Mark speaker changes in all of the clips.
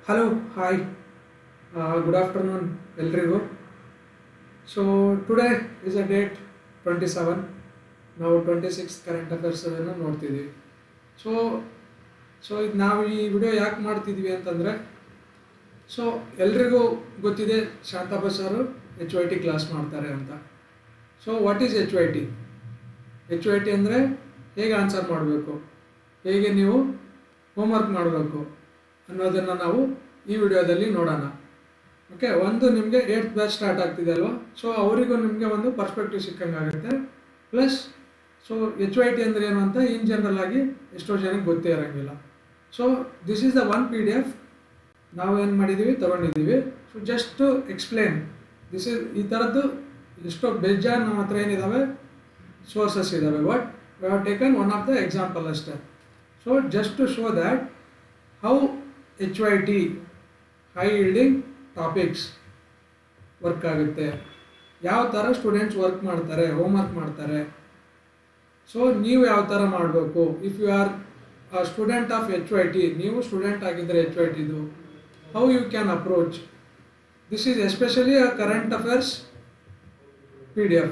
Speaker 1: Hello hi good afternoon ಎಲ್ರಿಗೂ. So today is a date 27. ನಾವು 26 current ಅಫೇರ್ಸನ್ನು ನೋಡ್ತಿದ್ದೀವಿ. So so ಇದು ನಾವು ಈ ವಿಡಿಯೋ ಯಾಕೆ ಮಾಡ್ತಿದ್ದೀವಿ ಅಂತಂದರೆ, ಸೊ ಎಲ್ರಿಗೂ ಗೊತ್ತಿದೆ ಶಾಂತಪ್ಪ ಸರು HYT ಕ್ಲಾಸ್ ಮಾಡ್ತಾರೆ ಅಂತ. So what is HYT? HYT ಅಂದರೆ ಹೇಗೆ ಆನ್ಸರ್ ಮಾಡಬೇಕು, ಹೇಗೆ ನೀವು ಹೋಮ್ವರ್ಕ್ ಮಾಡಬೇಕು ಅನ್ನೋದನ್ನು ನಾವು ಈ ವಿಡಿಯೋದಲ್ಲಿ ನೋಡೋಣ. ಓಕೆ, ಒಂದು ನಿಮಗೆ 8th ಬ್ಯಾಚ್ ಸ್ಟಾರ್ಟ್ ಆಗ್ತಿದೆ ಅಲ್ವಾ, ಸೊ ಅವರಿಗೂ ನಿಮಗೆ ಒಂದು ಪರ್ಸ್ಪೆಕ್ಟಿವ್ ಸಿಕ್ಕಂಗಾಗುತ್ತೆ. ಪ್ಲಸ್ ಸೊ HYT ಅಂದರೆ ಏನು ಅಂತ ಇನ್ ಜನರಲ್ ಆಗಿ ಎಷ್ಟೋ ಜನಕ್ಕೆ ಗೊತ್ತೇ ಇರೋಂಗಿಲ್ಲ. So this is the one PDF ನಾವೇನು ಮಾಡಿದ್ದೀವಿ, ತೊಗೊಂಡಿದ್ದೀವಿ. So just to explain this is ಈ ಥರದ್ದು ಎಷ್ಟೋ ಬೇಜಾನ್ ನಮ್ಮ ಹತ್ರ ಏನಿದ್ದಾವೆ ಸೋರ್ಸಸ್ ಇದ್ದಾವೆ. But we have taken one of the example ಅಷ್ಟೇ. So just to show that how HYT high yielding topics work ಆಗುತ್ತೆ, ಯಾವ ಥರ ಸ್ಟೂಡೆಂಟ್ಸ್ ವರ್ಕ್ ಮಾಡ್ತಾರೆ, ಹೋಮ್ವರ್ಕ್ ಮಾಡ್ತಾರೆ. ಸೊ ನೀವು ಯಾವ ಥರ ಮಾಡಬೇಕು, if you are student of HYT, ನೀವು ಸ್ಟೂಡೆಂಟ್ ಆಗಿದ್ದರೆ HYTದು how you can approach. This is especially a current affairs PDF.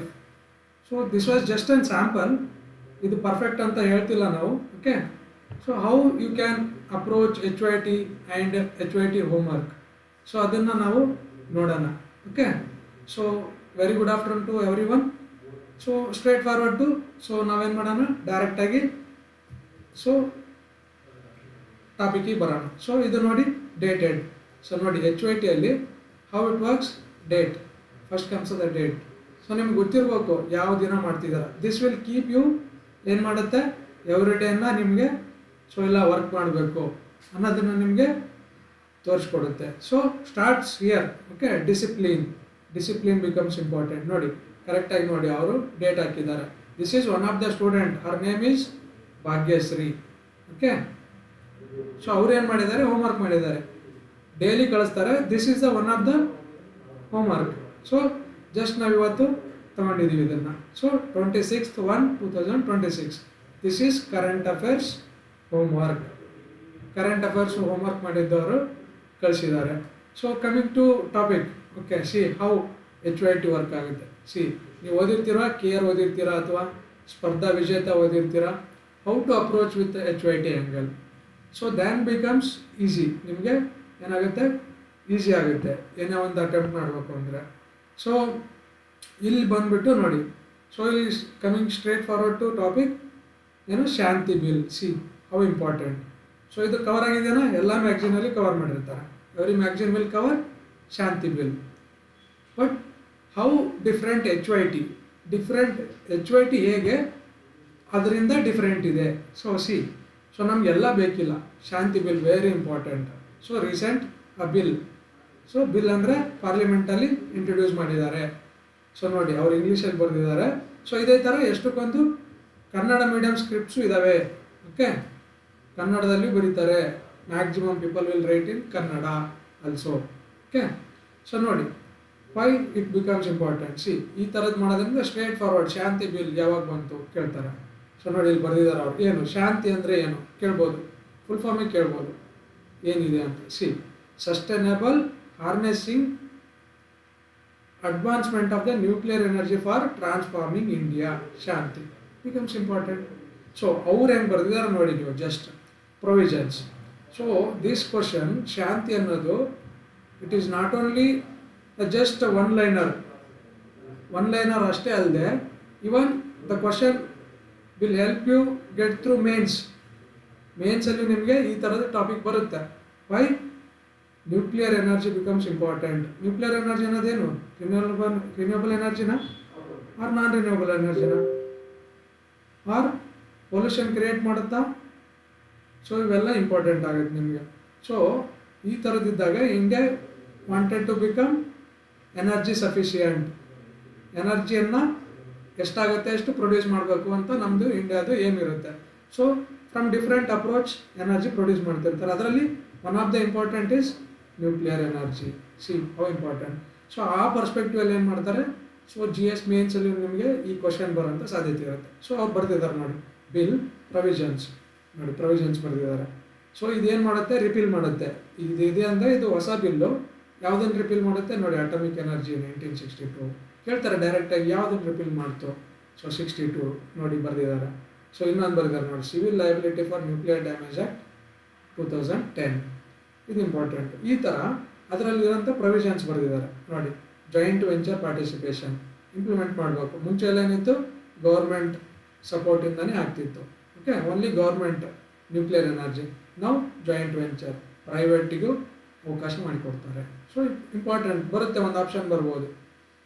Speaker 1: So this was just an sample, ಇದು ಪರ್ಫೆಕ್ಟ್ ಅಂತ ಹೇಳ್ತಿಲ್ಲ ನಾವು. Okay, so how you can approach HYT and HYT homework, so ಅದನ್ನು ನಾವು ನೋಡೋಣ. Okay, so very good afternoon to everyone. So straightforward to, so ನಾವೇನು ಮಾಡೋಣ, ಡೈರೆಕ್ಟಾಗಿ ಸೊ ಟಾಪಿಕಿಗೆ ಬರೋಣ. ಸೊ ಇದು ನೋಡಿ ಡೇಟೆಡ್. ಸೊ ನೋಡಿ HYTಯಲ್ಲಿ how it works, date first comes the date. So ನಿಮ್ಗೆ ಗೊತ್ತಿರಬೇಕು ಯಾವ ದಿನ ಮಾಡ್ತಿದ್ದಾರೆ. ದಿಸ್ ವಿಲ್ ಕೀಪ್ ಯು ಏನು ಮಾಡುತ್ತೆ, ಎವ್ರಿ ಡೇನ ನಿಮಗೆ ಸೊ ಎಲ್ಲ ವರ್ಕ್ ಮಾಡಬೇಕು ಅನ್ನೋದನ್ನು ನಿಮಗೆ ತೋರಿಸ್ಕೊಡುತ್ತೆ. So starts here. Okay, discipline becomes important. ನೋಡಿ ಕರೆಕ್ಟಾಗಿ ನೋಡಿ, ಅವರು ಡೇಟ್ ಹಾಕಿದ್ದಾರೆ. This is one of the student, her name is Bhagyashree. Okay, so ಅವ್ರು ಏನು ಮಾಡಿದ್ದಾರೆ, ಹೋಮ್ವರ್ಕ್ ಮಾಡಿದ್ದಾರೆ, ಡೈಲಿ ಕಳಿಸ್ತಾರೆ. This is the one of the homework. So just ನಾವು ಇವತ್ತು ತಗೊಂಡಿದ್ದೀವಿ ಇದನ್ನು. So 26/1/2026 this is current affairs homework. Current affairs homework ಮಾಡಿದ್ದವರು ಕಳಿಸಿದ್ದಾರೆ. So coming to topic. Okay, see how HYT work ಆಗುತ್ತೆ. ಸಿ ನೀವು ಓದಿರ್ತೀರಾ, KR ಓದಿರ್ತೀರಾ ಅಥವಾ ಸ್ಪರ್ಧಾ ವಿಜೇತ ಓದಿರ್ತೀರಾ. How to approach with HYT angle. So then becomes easy. ನಿಮಗೆ ಏನಾಗುತ್ತೆ, ಈಸಿ ಆಗುತ್ತೆ ಏನೇ ಒಂದು ಅಟೆಂಪ್ಟ್ ಮಾಡಬೇಕು ಅಂದರೆ. ಸೊ ಇಲ್ಲಿ ಬಂದುಬಿಟ್ಟು ನೋಡಿ, ಸೊ ಇಲ್ಲಿ coming straightforward to topic ಏನು, Shanti bill. See how important. So ಇದು ಕವರ್ ಆಗಿದೆಯಾ, ಎಲ್ಲ ಮ್ಯಾಗ್ಝಿನಲ್ಲಿ ಕವರ್ ಮಾಡಿರ್ತಾರೆ. Every magazine will cover Shanti bill. But how different HYT ಹೇಗೆ ಅದರಿಂದ ಡಿಫ್ರೆಂಟ್ ಇದೆ. ಸೊ ಸೊ ನಮಗೆಲ್ಲ ಬೇಕಿಲ್ಲ, Shanti bill very important. So recent a bill. So bill ಅಂದರೆ ಪಾರ್ಲಿಮೆಂಟಲ್ಲಿ ಇಂಟ್ರೊಡ್ಯೂಸ್ ಮಾಡಿದ್ದಾರೆ. ಸೊ ನೋಡಿ ಅವ್ರು ಇಂಗ್ಲೀಷಲ್ಲಿ ಬರೆದಿದ್ದಾರೆ. ಸೊ ಇದೇ ಥರ ಎಷ್ಟಕ್ಕೊಂದು ಕನ್ನಡ ಮೀಡಿಯಮ್ ಸ್ಕ್ರಿಪ್ಟ್ಸು ಇದ್ದಾವೆ. ಓಕೆ, ಕನ್ನಡದಲ್ಲಿ ಬರೀತಾರೆ. Maximum people will write in Kannada also. Okay, so ನೋಡಿ why it becomes important. See ಈ ಥರದ್ದು ಮಾಡೋದ್ರಿಂದ ಸ್ಟ್ರೇಟ್ ಫಾರ್ವರ್ಡ್. ಶಾಂತಿ ಬಿಲ್ ಯಾವಾಗ ಬಂತು ಕೇಳ್ತಾರೆ. ಸೊ ನೋಡಿ ಇಲ್ಲಿ ಬರೆದಿದ್ದಾರೆ ಅವ್ರು. ಏನು ಶಾಂತಿ ಅಂದರೆ ಏನು ಕೇಳ್ಬೋದು, ಫುಲ್ ಫಾರ್ಮಿಗೆ ಕೇಳ್ಬೋದು ಏನಿದೆ ಅಂತ. See sustainable harnessing advancement of the nuclear energy for transforming India. Shanti becomes important. So ಅವ್ರು ಹೆಂಗೆ ಬರೆದಿದ್ದಾರೆ ನೋಡಿ ನೀವು, just provisions. So this question Shanti ಅನ್ನೋದು it is not only just one liner ಅಷ್ಟೇ ಅಲ್ಲದೆ, even the question will help you get through ಮೇನ್ಸಲ್ಲಿ ನಿಮಗೆ ಈ ಥರದ ಟಾಪಿಕ್ ಬರುತ್ತೆ. Why nuclear energy becomes important. Nuclear energy ಅನ್ನೋದೇನು, ರಿನ್ಯೂವಬಲ್ ಎನರ್ಜಿನ ಆರ್ ನಾನ್ ರಿನ್ಯೂವಬಲ್ ಎನರ್ಜಿನ, ಆರ್ ಪೊಲ್ಯೂಷನ್ ಕ್ರಿಯೇಟ್ ಮಾಡುತ್ತಾ. ಸೊ ಇವೆಲ್ಲ ಇಂಪಾರ್ಟೆಂಟ್ ಆಗುತ್ತೆ ನಿಮಗೆ. ಸೊ ಈ ಥರದ್ದಿದ್ದಾಗ India wanted to become energy sufficient. ಎನರ್ಜಿಯನ್ನು ಎಷ್ಟಾಗುತ್ತೆ ಅಷ್ಟು ಪ್ರೊಡ್ಯೂಸ್ ಮಾಡಬೇಕು ಅಂತ ನಮ್ಮದು ಇಂಡಿಯಾದು ಏನಿರುತ್ತೆ. So from different approach energy produce ಮಾಡ್ತಿರ್ತಾರೆ. ಅದರಲ್ಲಿ one of the important is nuclear energy. See how important. So ಆ ಪರ್ಸ್ಪೆಕ್ಟಿವಲ್ಲಿ ಏನು ಮಾಡ್ತಾರೆ, ಸೊ GS ಮೇನ್ಸಲ್ಲಿ ನಿಮಗೆ ಈ ಕ್ವಶನ್ ಬರೋಂಥ ಸಾಧ್ಯತೆ ಇರುತ್ತೆ. ಸೊ ಅವ್ರು ಬರ್ತಿದ್ದಾರೆ ನೋಡಿ, ಬಿಲ್ ಪ್ರೊವಿಷನ್ಸ್ ನೋಡಿ, ಪ್ರೊವಿಷನ್ಸ್ ಬರೆದಿದ್ದಾರೆ. ಸೊ ಇದೇನು ಮಾಡುತ್ತೆ, ರಿಪೀಲ್ ಮಾಡುತ್ತೆ. ಇದೆ ಅಂದರೆ ಇದು ಹೊಸ ಬಿಲ್ಲು. ಯಾವುದನ್ನು ರಿಪೀಲ್ ಮಾಡುತ್ತೆ ನೋಡಿ, ಅಟಾಮಿಕ್ ಎನರ್ಜಿ 1962 ಕೇಳ್ತಾರೆ ಡೈರೆಕ್ಟಾಗಿ ಯಾವುದನ್ನು ರಿಪೀಲ್ ಮಾಡ್ತು. ಸೊ 62 ನೋಡಿ ಬರೆದಿದ್ದಾರೆ. ಸೊ ಇನ್ನೊಂದು ಬರೆದಿದ್ದಾರೆ ನೋಡಿ, civil liability for nuclear damage act 2010. ಇದು ಇಂಪಾರ್ಟೆಂಟ್. ಈ ಥರ ಅದರಲ್ಲಿರೋಂಥ ಪ್ರೊವಿಷನ್ಸ್ ಬರೆದಿದ್ದಾರೆ ನೋಡಿ. ಜಾಯಿಂಟ್ ವೆಂಚರ್ ಪಾರ್ಟಿಸಿಪೇಷನ್ ಇಂಪ್ಲಿಮೆಂಟ್ ಮಾಡಬೇಕು. ಮುಂಚೆ ಎಲ್ಲ ಏನಿತ್ತು, ಗೌರ್ಮೆಂಟ್ ಸಪೋರ್ಟಿಂದನೇ ಆಗ್ತಿತ್ತು. Okay, only government nuclear energy. ನಾವು ಜಾಯಿಂಟ್ ವೆಂಚರ್ ಪ್ರೈವೇಟಿಗೂ ಅವಕಾಶ ಮಾಡಿಕೊಡ್ತಾರೆ. ಸೊ ಇಂಪಾರ್ಟೆಂಟ್ ಬರುತ್ತೆ, ಒಂದು ಆಪ್ಷನ್ ಬರ್ಬೋದು.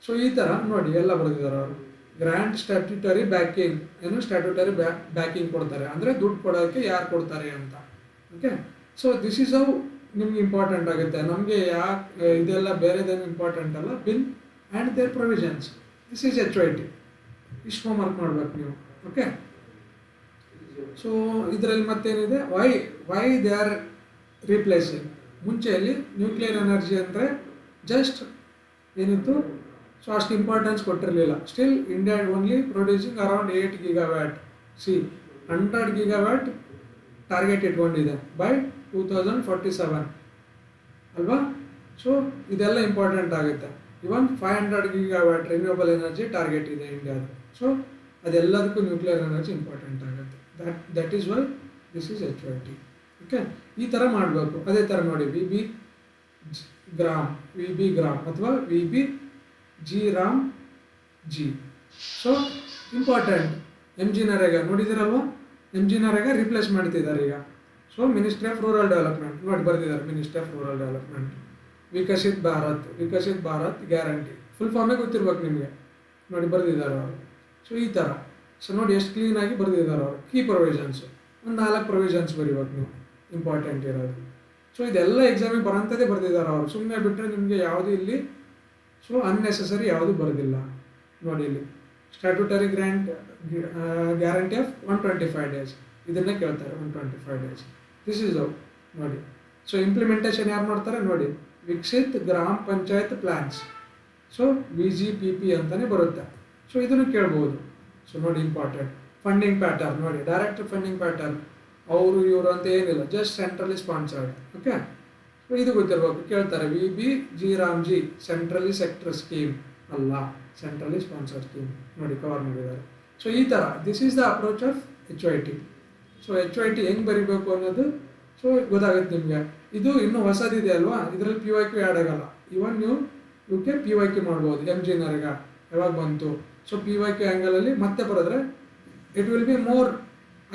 Speaker 1: ಸೊ ಈ ಥರ ನೋಡಿ ಎಲ್ಲ ಬರೆದಿದ್ದಾರೆ ಅವರು. ಗ್ರ್ಯಾಂಡ್ ಸ್ಟ್ಯಾಟ್ಯೂಟರಿ ಬ್ಯಾಕಿಂಗ್, ಏನು ಸ್ಟ್ಯಾಟ್ಯೂಟರಿ ಬ್ಯಾಕಿಂಗ್ ಕೊಡ್ತಾರೆ, ಅಂದರೆ ದುಡ್ಡು ಕೊಡೋಕ್ಕೆ ಯಾರು ಕೊಡ್ತಾರೆ ಅಂತ. Okay, so this is how ನಿಮ್ಗೆ ಇಂಪಾರ್ಟೆಂಟ್ ಆಗುತ್ತೆ. ನಮಗೆ ಯಾಕೆ ಇದೆಲ್ಲ ಬೇರೆದೇನು ಇಂಪಾರ್ಟೆಂಟ್ ಅಲ್ಲ, bill and their provisions. This is HYT. ಇಷ್ಟು ಮಾರ್ಕ್ ಮಾಡ್ಬೇಕು ನೀವು. ಓಕೆ, ಸೊ ಇದರಲ್ಲಿ ಮತ್ತೇನಿದೆ, ವೈ ದೇ ಆರ್ ರೀಪ್ಲೇಸಿಂಗ್. ಮುಂಚೆಯಲ್ಲಿ ನ್ಯೂಕ್ಲಿಯರ್ ಎನರ್ಜಿ ಅಂದರೆ ಜಸ್ಟ್ ಏನಿತ್ತು, ಸೊ ಅಷ್ಟು ಇಂಪಾರ್ಟೆನ್ಸ್ ಕೊಟ್ಟಿರಲಿಲ್ಲ. Still India only producing around 8 GW. 100 GW target ಇಟ್ಕೊಂಡಿದೆ by 2047 ಅಲ್ವಾ. ಸೊ ಇದೆಲ್ಲ ಇಂಪಾರ್ಟೆಂಟ್ ಆಗುತ್ತೆ. Even 500 GW renewable energy target ಇದೆ ಇಂಡಿಯಾದ. ಸೊ ಅದೆಲ್ಲದಕ್ಕೂ ನ್ಯೂಕ್ಲಿಯರ್ ಎನರ್ಜಿ ಇಂಪಾರ್ಟೆಂಟ್ ಆಗುತ್ತೆ. That is why this is HYT. Okay, ಈ ಥರ ಮಾಡಬೇಕು. ಅದೇ ಥರ ನೋಡಿ, VB ಗ್ರಾಮ್ ಅಥವಾ VB G. So important. MG NREGA ನೋಡಿದಿರಲ್ವ, MG ನರೇಗಾ ರಿಪ್ಲೇಸ್ ಮಾಡ್ತಿದ್ದಾರೆ ಈಗ. So ministry of rural development ನೋಡಿ ಬರೆದಿದ್ದಾರೆ, ministry of rural development. Viksit Bharat guarantee full ಫಾರ್ಮೇ ಗೊತ್ತಿರ್ಬೇಕು ನಿಮಗೆ ನೋಡಿ ಬರೆದಿದ್ದಾರೆ ಅವರು. ಸೊ ಈ ಥರ. ಸೊ ನೋಡಿ ಎಷ್ಟು ಕ್ಲೀನಾಗಿ ಬರೆದಿದ್ದಾರೆ ಅವರು. ಕೀ ಪ್ರೊವಿಷನ್ಸು ಒಂದು 4 ಪ್ರೊವಿಷನ್ಸ್ ಬರೀಬೇಕು ನೀವು, ಇಂಪಾರ್ಟೆಂಟ್ ಇರೋದು. ಸೊ ಇದೆಲ್ಲ ಎಕ್ಸಾಮಿಗೆ ಬರೋಂಥದ್ದೇ ಬರೆದಿದ್ದಾರೆ ಅವರು. ಸುಮ್ಮನೆ ಬಿಟ್ಟರೆ ನಿಮಗೆ ಯಾವುದು ಇಲ್ಲಿ ಸೊ ಅನ್ನೆಸೆಸರಿ ಯಾವುದು ಬರೋದಿಲ್ಲ ನೋಡಿ. ಇಲ್ಲಿ ಸ್ಟ್ಯಾಟ್ಯೂಟರಿ ಗ್ಯಾರಂಟಿ ಆಫ್ 125 days ಇದನ್ನೇ ಕೇಳ್ತಾರೆ, 125 days. ದಿಸ್ ಈಸ್ ಔ ನೋಡಿ. ಸೊ ಇಂಪ್ಲಿಮೆಂಟೇಷನ್ ಯಾರು ಮಾಡ್ತಾರೆ ನೋಡಿ, ವಿಕಸಿತ್ ಗ್ರಾಮ ಪಂಚಾಯತ್ ಪ್ಲ್ಯಾನ್ಸ್. ಸೊ VGPP ಅಂತಲೇ ಬರುತ್ತೆ. ಸೊ ಇದನ್ನು ಕೇಳ್ಬೋದು. ಸೊ ನೋಡಿ ಇಂಪಾರ್ಟೆಂಟ್. ಫಂಡಿಂಗ್ ಪ್ಯಾಟರ್ನ್ ನೋಡಿ, ಡೈರೆಕ್ಟ್ ಫಂಡಿಂಗ್ ಪ್ಯಾಟರ್ನ್ ಅವರು ಇವರು ಅಂತ ಏನಿಲ್ಲ, just centrally sponsored. Okay, so ಇದು ಗೊತ್ತಿರಬೇಕು. ಕೇಳ್ತಾರೆ VB G centrally sector scheme ಅಲ್ಲ, ಸೆಂಟ್ರಲಿ ಸ್ಪಾನ್ಸರ್ಡ್ ಸ್ಕೀಮ್ ನೋಡಿ ಕವರ್ ಮಾಡಿದ್ದಾರೆ. ಸೊ ಈ ಥರ this is the approach of HYT. So HYT ಹೆಂಗೆ ಬರೀಬೇಕು ಅನ್ನೋದು ಸೊ ಗೊತ್ತಾಗುತ್ತೆ ನಿಮಗೆ. ಇದು ಇನ್ನೂ ಹೊಸದಿದೆ ಅಲ್ವಾ, ಇದರಲ್ಲಿ PYQ ಆ್ಯಡ್ ಆಗಲ್ಲ. ಇವನ್ ನೀವು ಇವಕ್ಕೆ PYQ ಮಾಡ್ಬೋದು. MG ನರೇಗಾ ಯಾವಾಗ ಬಂತು, ಸೊ PYQ ಆ್ಯಂಗಲಲ್ಲಿ ಮತ್ತೆ ಬರೆದ್ರೆ it will be more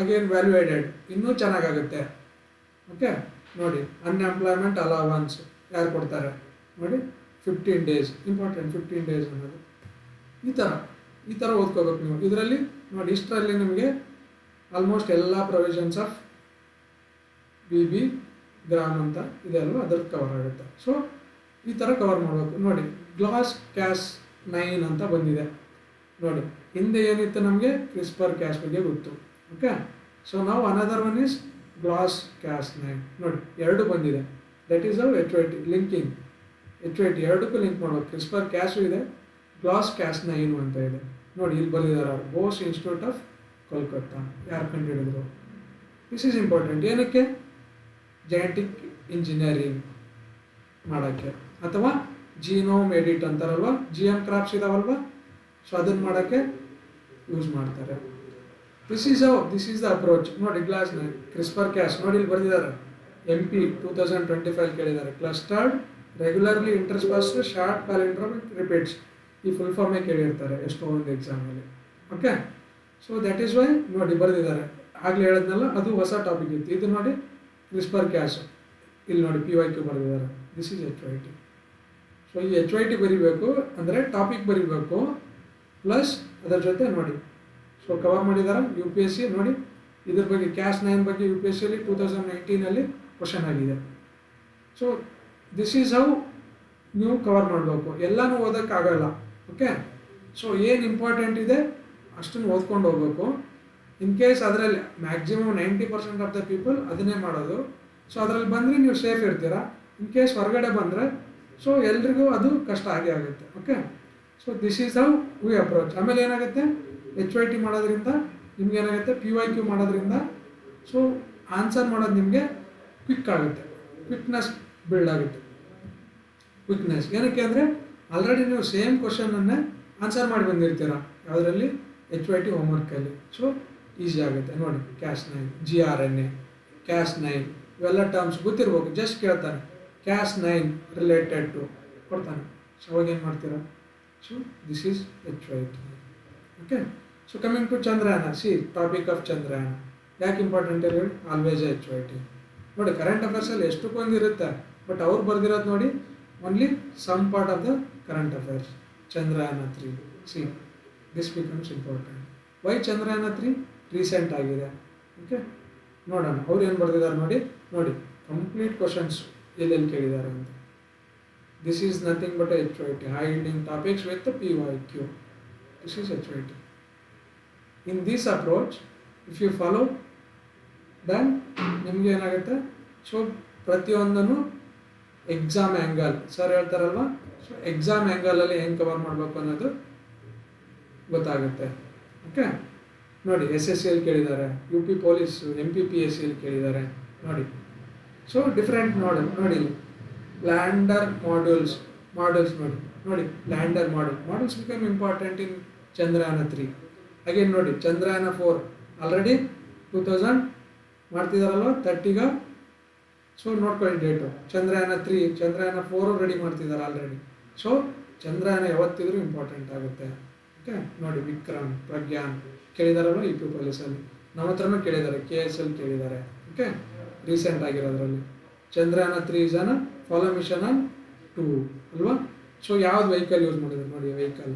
Speaker 1: again value added, ಇನ್ನೂ ಚೆನ್ನಾಗಾಗುತ್ತೆ. ಓಕೆ ನೋಡಿ, ಅನ್ಎಂಪ್ಲಾಯ್ಮೆಂಟ್ ಅಲವನ್ಸ್ ಯಾರು ಕೊಡ್ತಾರೆ ನೋಡಿ, 15 days ಇಂಪಾರ್ಟೆಂಟ್. 15 days ಅನ್ನೋದು ಈ ಥರ ಓದ್ಕೋಬೇಕು ನೀವು. ಇದರಲ್ಲಿ ನೋಡಿ, ಇಷ್ಟರಲ್ಲಿ ನಿಮಗೆ ಆಲ್ಮೋಸ್ಟ್ ಎಲ್ಲ ಪ್ರೊವಿಷನ್ಸ್ ಆಫ್ VB ಗ್ರಾಮ್ ಅಂತ ಇದೆ ಅಲ್ವಾ, ಅದ್ರದ್ದು ಕವರ್ ಆಗುತ್ತೆ. ಸೊ ಈ ಥರ ಕವರ್ ಮಾಡಬೇಕು ನೋಡಿ. ಗ್ಲಾಸ್ ಕ್ಯಾಸ್ 9 ಅಂತ ಬಂದಿದೆ ನೋಡಿ. ಹಿಂದೆ ಏನಿತ್ತು ನಮಗೆ CRISPR Cas ಬಗ್ಗೆ ಗೊತ್ತು. ಓಕೆ, ಸೊ ನಾವು ಅನದರ್ ಒನ್ ಇಸ್ ಗ್ಲಾಸ್ ಕ್ಯಾಸ್ 9 ನೋಡಿ, 2 ಬಂದಿದೆ. ದಟ್ ಈಸ್ ಅವ್ HYT ಲಿಂಕಿಂಗ್. HYT ಎರಡಕ್ಕೂ ಲಿಂಕ್ ಮಾಡಬೇಕು. CRISPR Cas ಇದೆ, ಗ್ಲಾಸ್ ಕ್ಯಾಸ್ 9 ಅಂತ ಇದೆ ನೋಡಿ. ಇಲ್ಲಿ ಬಂದಿದ್ದಾರೆ ಅವರು, ಬೋಸ್ ಇನ್ಸ್ಟಿಟ್ಯೂಟ್ ಆಫ್ ಕೋಲ್ಕತ್ತಾ. ಯಾರು ಕಂಡುಹಿಡಿದ್ರು? This is important. ಏನಕ್ಕೆ? ಜೆನೆಟಿಕ್ ಇಂಜಿನಿಯರಿಂಗ್ ಮಾಡೋಕ್ಕೆ, ಅಥವಾ ಜೀನೋಮ್ ಎಡಿಟ್ ಅಂತಾರಲ್ವ, GM ಕ್ರಾಪ್ಸ್ ಇದಾವಲ್ವ, ಸೊ ಅದನ್ನು ಮಾಡೋಕ್ಕೆ ಯೂಸ್ ಮಾಡ್ತಾರೆ. ದಿಸ್ ಈಸ್ ದ ಅಪ್ರೋಚ್ ನೋಡಿ. ಗ್ಲಾಸ್ CRISPR Cas ನೋಡಿ ಇಲ್ಲಿ ಬರೆದಿದ್ದಾರೆ. MP 2025 ಕೇಳಿದ್ದಾರೆ. Clustered regularly interspersed short palindromic repeats. ಈ ಫುಲ್ ಫಾರ್ಮೇ ಕೇಳಿರ್ತಾರೆ ಎಷ್ಟೋ ಒಂದು ಎಕ್ಸಾಮಲ್ಲಿ. Okay, so that is why ನೋಡಿ ಬರೆದಿದ್ದಾರೆ. ಆಗಲೇ ಹೇಳಿದ್ನಲ್ಲ, ಅದು ಹೊಸ ಟಾಪಿಕ್ ಇತ್ತು. ಇದು ನೋಡಿ CRISPR Cas ಇಲ್ಲಿ ನೋಡಿ PYQ ಬರೆದಿದ್ದಾರೆ. This is HYT. ಸೊ ಈ HYT ಬರೀಬೇಕು ಅಂದರೆ ಟಾಪಿಕ್ ಬರೀಬೇಕು, ಪ್ಲಸ್ ಅದರ ಜೊತೆ ನೋಡಿ ಸೊ ಕವರ್ ಮಾಡಿದ್ದಾರೆ. UPSC ನೋಡಿ ಇದ್ರ ಬಗ್ಗೆ Cas 9 ಬಗ್ಗೆ UPSCಯಲ್ಲಿ 2019 ಕ್ವಶನ್ ಆಗಿದೆ. ಸೊ ದಿಸ್ ಈಸ್ ಹೌ ನೀವು ಕವರ್ ಮಾಡಬೇಕು. ಎಲ್ಲನೂ ಓದೋಕ್ಕಾಗಲ್ಲ. ಓಕೆ, ಸೊ ಏನು ಇಂಪಾರ್ಟೆಂಟ್ ಇದೆ ಅಷ್ಟನ್ನು ಓದ್ಕೊಂಡು ಹೋಗ್ಬೇಕು. ಇನ್ ಕೇಸ್ ಅದರಲ್ಲಿ ಮ್ಯಾಕ್ಸಿಮಮ್ 90% ಆಫ್ ದ ಪೀಪಲ್ ಅದನ್ನೇ ಮಾಡೋದು. ಸೊ ಅದರಲ್ಲಿ ಬಂದರೆ ನೀವು ಸೇಫ್ ಇರ್ತೀರಾ. ಇನ್ ಕೇಸ್ ಹೊರಗಡೆ ಬಂದರೆ ಸೊ ಎಲ್ರಿಗೂ ಅದು ಕಷ್ಟ ಆಗೇ ಆಗುತ್ತೆ. Okay, so this is how we approach. ಆಮೇಲೆ ಏನಾಗುತ್ತೆ, HYT ಮಾಡೋದ್ರಿಂದ ನಿಮ್ಗೆ ಏನಾಗುತ್ತೆ, PYQ ಮಾಡೋದ್ರಿಂದ ಸೊ ಆನ್ಸರ್ ಮಾಡೋದು ನಿಮಗೆ ಕ್ವಿಕ್ ಆಗುತ್ತೆ, ಕ್ವಿಕ್ನೆಸ್ ಬಿಲ್ಡ್ ಆಗುತ್ತೆ. ಕ್ವಿಕ್ನೆಸ್ ಏನಕ್ಕೆ ಅಂದರೆ ಆಲ್ರೆಡಿ ನೀವು ಸೇಮ್ ಕ್ವಶನನ್ನೇ ಆನ್ಸರ್ ಮಾಡಿ ಬಂದಿರ್ತೀರ ಯಾವುದರಲ್ಲಿ HYT ಹೋಮ್ವರ್ಕಲ್ಲಿ. ಸೊ ಈಸಿ ಆಗುತ್ತೆ ನೋಡಿ. CAS9, GRNA, CAS9 ಇವೆಲ್ಲ ಟರ್ಮ್ಸ್ ಗೊತ್ತಿರ್ಬೇಕು. ಜಸ್ಟ್ ಕೇಳ್ತಾನೆ CAS9 ರಿಲೇಟೆಡ್ ಟು ಕೊಡ್ತಾನೆ. ಸೊ ಅವಾಗ ಏನು ಮಾಡ್ತೀರಾ? So this is HYT. Okay. So coming to Chandrayaan, see topic of Chandrayaan ಯಾಕೆ ಇಂಪಾರ್ಟೆಂಟ್ ಹೇಳಿ? ಆಲ್ವೇಸ್ HYT ನೋಡಿ. ಕರೆಂಟ್ ಅಫೇರ್ಸಲ್ಲಿ ಎಷ್ಟಕ್ಕೊಂದಿರುತ್ತೆ, ಬಟ್ ಅವ್ರು ಬರ್ದಿರೋದು ನೋಡಿ only some part of the current affairs. Chandrayaan 3, see this becomes important. Why Chandrayaan 3 recent ಆಗಿದೆ. ಓಕೆ, ನೋಡೋಣ ಅವ್ರು ಏನು ಬರ್ದಿದ್ದಾರೆ ನೋಡಿ. ನೋಡಿ ಕಂಪ್ಲೀಟ್ ಕ್ವಶನ್ಸ್ ಎಲ್ಲೆಲ್ಲಿ ಕೇಳಿದ್ದಾರೆ ಅಂತ. This is nothing but HYT, high yielding topics with PYQ. This is HYT. In this approach if you follow then ನಿಮಗೆ ಏನಾಗುತ್ತೆ? ಸೊ ಪ್ರತಿಯೊಂದನ್ನು ಎಕ್ಸಾಮ್ ಆ್ಯಂಗಲ್ ಸರ್ ಹೇಳ್ತಾರಲ್ವ, ಸೊ ಎಕ್ಸಾಮ್ ಆ್ಯಂಗಲಲ್ಲಿ ಹೆಂಗೆ ಕವರ್ ಮಾಡಬೇಕು ಅನ್ನೋದು ಗೊತ್ತಾಗುತ್ತೆ. ಓಕೆ, ನೋಡಿ SSCಯಲ್ಲಿ ಕೇಳಿದ್ದಾರೆ, UP ಪೊಲೀಸು, MPPSCಯಲ್ಲಿ ಕೇಳಿದ್ದಾರೆ ನೋಡಿ. ಸೊ ಡಿಫ್ರೆಂಟ್ ನೋಡಿ ಲ್ಯಾಂಡರ್ ಮಾಡ್ಯೂಲ್ಸ್ ನೋಡಿ lander modules become important in Chandrayaan 3. Again ನೋಡಿ ಚಂದ್ರಯಾನ 4 ಆಲ್ರೆಡಿ 2000 ಮಾಡ್ತಿದಾರಲ್ವ 30ಗ. ಸೊ ನೋಡ್ಕೊಳ್ಳಿ ಡೇಟು. ಚಂದ್ರಯಾನ 3, ಚಂದ್ರಯಾನ 4 ರೆಡಿ ಮಾಡ್ತಿದ್ದಾರೆ ಆಲ್ರೆಡಿ. ಸೊ ಚಂದ್ರಯಾನ ಯಾವತ್ತಿದ್ರೂ ಇಂಪಾರ್ಟೆಂಟ್ ಆಗುತ್ತೆ. ಓಕೆ, ನೋಡಿ ವಿಕ್ರಮ್, ಪ್ರಜ್ಞಾನ್ ಕೇಳಿದಾರಲ್ವ UP ಪೊಲೀಸಲ್ಲಿ. ನಮ್ಮ ಹತ್ರನೂ ಕೇಳಿದ್ದಾರೆ, KSL ಕೇಳಿದ್ದಾರೆ. ಓಕೆ, ರೀಸೆಂಟ್ ಆಗಿರೋದ್ರಲ್ಲಿ Chandrayaan 3 is an follow mission on 2 ಅಲ್ವಾ. ಸೊ ಯಾವ್ದು ವೆಹಿಕಲ್ ಯೂಸ್ ಮಾಡಿದ್ರು ನೋಡಿ, vehicle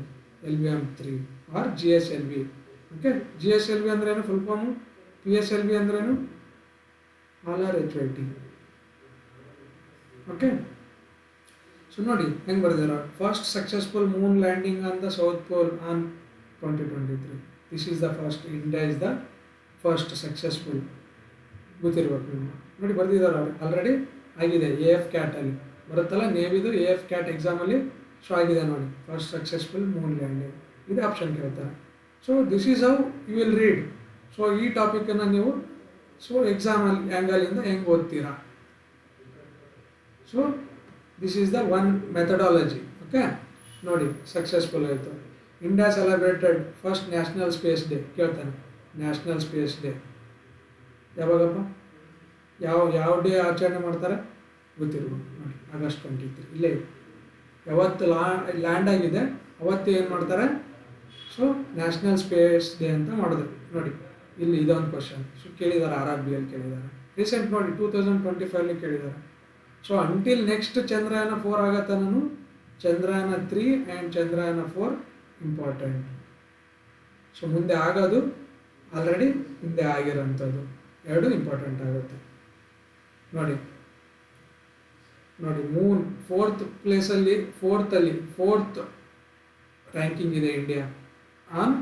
Speaker 1: LVM3 or GSLV. Okay, GSLV ಅಂದ್ರೇನು ಫುಲ್ ಫಾರ್ಮು, PSLV ಅಂದ್ರೇನು all are HYT. Okay, so ನೋಡಿ ಹೆಂಗೆ ಬರ್ದಿರ. First successful moon landing on the south pole on 2023. This is the first, India is the first successful. ಗೊತ್ತಿರ್ಬೇಕು ನಿಮ್ಮ. ನೋಡಿ ಬರ್ದಿದ್ದಾರೆ ಅವರು ಆಲ್ರೆಡಿ ಆಗಿದೆ. AF CAT ಅಲ್ಲಿ ಬರುತ್ತಲ್ಲ ನೇವಿದು AF CAT ಎಕ್ಸಾಮಲ್ಲಿ. ಸೊ ಆಗಿದೆ ನೋಡಿ, ಫಸ್ಟ್ ಸಕ್ಸಸ್ಫುಲ್ ಮೂನ್ ಲ್ಯಾಂಡಿಂಗ್. ಇದು ಆಪ್ಷನ್ ಕೇಳ್ತಾರೆ. So this is how you will read. So ಈ ಟಾಪಿಕನ್ನು ನೀವು ಸೊ ಎಕ್ಸಾಮಲ್ಲಿ ಆ್ಯಂಗಲಿಂದ ಹೆಂಗೆ ಓದ್ತೀರಾ. So this is the one methodology. Okay, ನೋಡಿ ಸಕ್ಸಸ್ಫುಲ್ ಆಯಿತು. India celebrated first national space day ಕೇಳ್ತಾನೆ. ನ್ಯಾಷನಲ್ ಸ್ಪೇಸ್ ಡೇ ಯಾವಾಗಪ್ಪ, ಯಾವ ಡೇ ಆಚರಣೆ ಮಾಡ್ತಾರೆ ಗೊತ್ತಿರ್ಬೋದು ನೋಡಿ. August 23 ಇಲ್ಲೇ ಯಾವತ್ತು ಲ್ಯಾಂಡ್ ಆಗಿದೆ ಅವತ್ತು ಏನು ಮಾಡ್ತಾರೆ? ಸೊ ನ್ಯಾಷನಲ್ ಸ್ಪೇಸ್ ಡೇ ಅಂತ ಮಾಡಿದ್ರು ನೋಡಿ. ಇಲ್ಲಿ ಇದೊಂದು ಕ್ವಶನ್. ಸೊ ಕೇಳಿದ್ದಾರೆ, RRBಯಲ್ಲಿ ಕೇಳಿದ್ದಾರೆ ರೀಸೆಂಟ್ ನೋಡಿ, 2025 ಕೇಳಿದ್ದಾರೆ. ಸೊ ಅಂಟಿಲ್ ನೆಕ್ಸ್ಟ್ ಚಂದ್ರಯಾನ 4 ಆಗತ್ತೆ. ನಾನು Chandrayaan 3 and Chandrayaan 4 important. So ಮುಂದೆ ಆಗೋದು ಆಲ್ರೆಡಿ ಹಿಂದೆ ಆಗಿರೋಂಥದ್ದು ಎರಡು ಇಂಪಾರ್ಟೆಂಟ್ ಆಗುತ್ತೆ ನೋಡಿ. ಮೂನ್ ಫೋರ್ತ್ ರ್ಯಾಂಕಿಂಗ್ ಇದೆ ಇಂಡಿಯಾ ಆನ್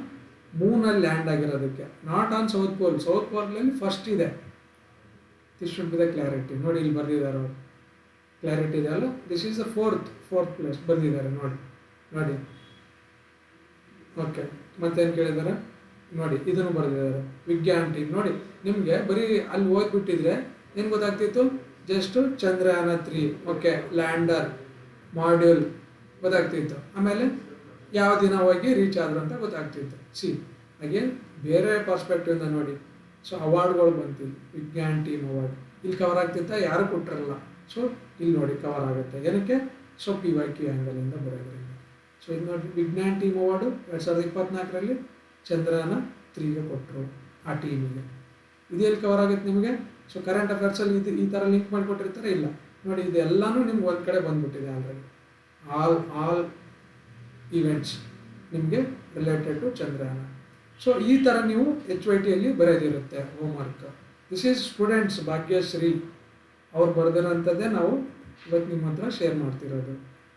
Speaker 1: ಮೂನಲ್ಲಿ ಲ್ಯಾಂಡ್ ಆಗಿರೋದಕ್ಕೆ, not on south pole. South ಪೋಲಲ್ಲಿ ಫಸ್ಟ್ ಇದೆ. This should be the clarity. ನೋಡಿ ಇಲ್ಲಿ ಬರ್ದಿದ್ದಾರೆ ಅವರು, ಕ್ಲಾರಿಟಿ ಇದೆ ಅಲ್ಲ. This is the fourth place ಬರ್ದಿದ್ದಾರೆ ನೋಡಿ. ಓಕೆ, ಮತ್ತೇನು ಕೇಳಿದ್ದಾರೆ ನೋಡಿ, ಇದನ್ನು ಬರೆದಿದ್ದಾರೆ ವಿಜ್ಞಾನ್ ಟೀಮ್. ನೋಡಿ ನಿಮಗೆ ಬರೀ ಅಲ್ಲಿ ಓದ್ಬಿಟ್ಟಿದ್ರೆ ಏನು ಗೊತ್ತಾಗ್ತಿತ್ತು? Just Chandrayaan 3 okay lander module ಗೊತ್ತಾಗ್ತಿತ್ತು. ಆಮೇಲೆ ಯಾವ ದಿನ ಹೋಗಿ ರೀಚ್ ಆದ್ರು ಅಂತ ಗೊತ್ತಾಗ್ತಿತ್ತು. ಹಾಗೆ ಬೇರೆ ಪರ್ಸ್ಪೆಕ್ಟಿವಿಂದ ನೋಡಿ. ಸೊ ಅವಾರ್ಡ್ಗಳು ಬಂತಿದ್ದು, ವಿಜ್ಞಾನ್ ಟೀಮ್ ಅವಾರ್ಡ್ ಇಲ್ಲಿ ಕವರ್ ಆಗ್ತಿತ್ತ, ಯಾರು ಕೊಟ್ಟಿರಲ್ಲ. ಸೊ ಇಲ್ಲಿ ನೋಡಿ ಕವರ್ ಆಗುತ್ತೆ. ಏನಕ್ಕೆ? ಸೊ PYQ ಆ್ಯಂಗಲಿಂದ ಬರೋದ್ರಿಂದ. ಸೊ ಇದು ನೋಡಿ ವಿಜ್ಞಾನ್ ಟೀಮ್ ಅವಾರ್ಡು 2024ರಲ್ಲಿ ಚಂದ್ರಯಾನ 3ಗೆ ಕೊಟ್ಟರು ಆ ಟೀಮಿಗೆ. ಇದೆಲ್ಲಿ ಕವರ್ ಆಗುತ್ತೆ ನಿಮಗೆ? ಸೊ ಕರೆಂಟ್ ಅಫೇರ್ಸಲ್ಲಿ ಈ ಥರ ಲಿಂಕ್ ಮಾಡಿಕೊಟ್ಟಿರ್ತಾರೆ. ಇಲ್ಲ ನೋಡಿ, ಇದೆಲ್ಲನೂ ನಿಮ್ಗೆ ಒಂದು ಕಡೆ ಬಂದುಬಿಟ್ಟಿದೆ ಆಲ್ರೆಡಿ. ಆಲ್ ಈವೆಂಟ್ಸ್ ನಿಮಗೆ ರಿಲೇಟೆಡ್ ಟು ಚಂದ್ರಯಾನ. ಸೊ ಈ ಥರ ನೀವು HYTಯಲ್ಲಿ ಬರೆಯೋದಿರುತ್ತೆ homework. This is students Bhagyashree ಅವ್ರು ಬರೆದಿರೋಂಥದ್ದೇ ನಾವು ಇವತ್ತು ನಿಮ್ಮ ಹತ್ರ ಶೇರ್ ಮಾಡ್ತಿರೋದು.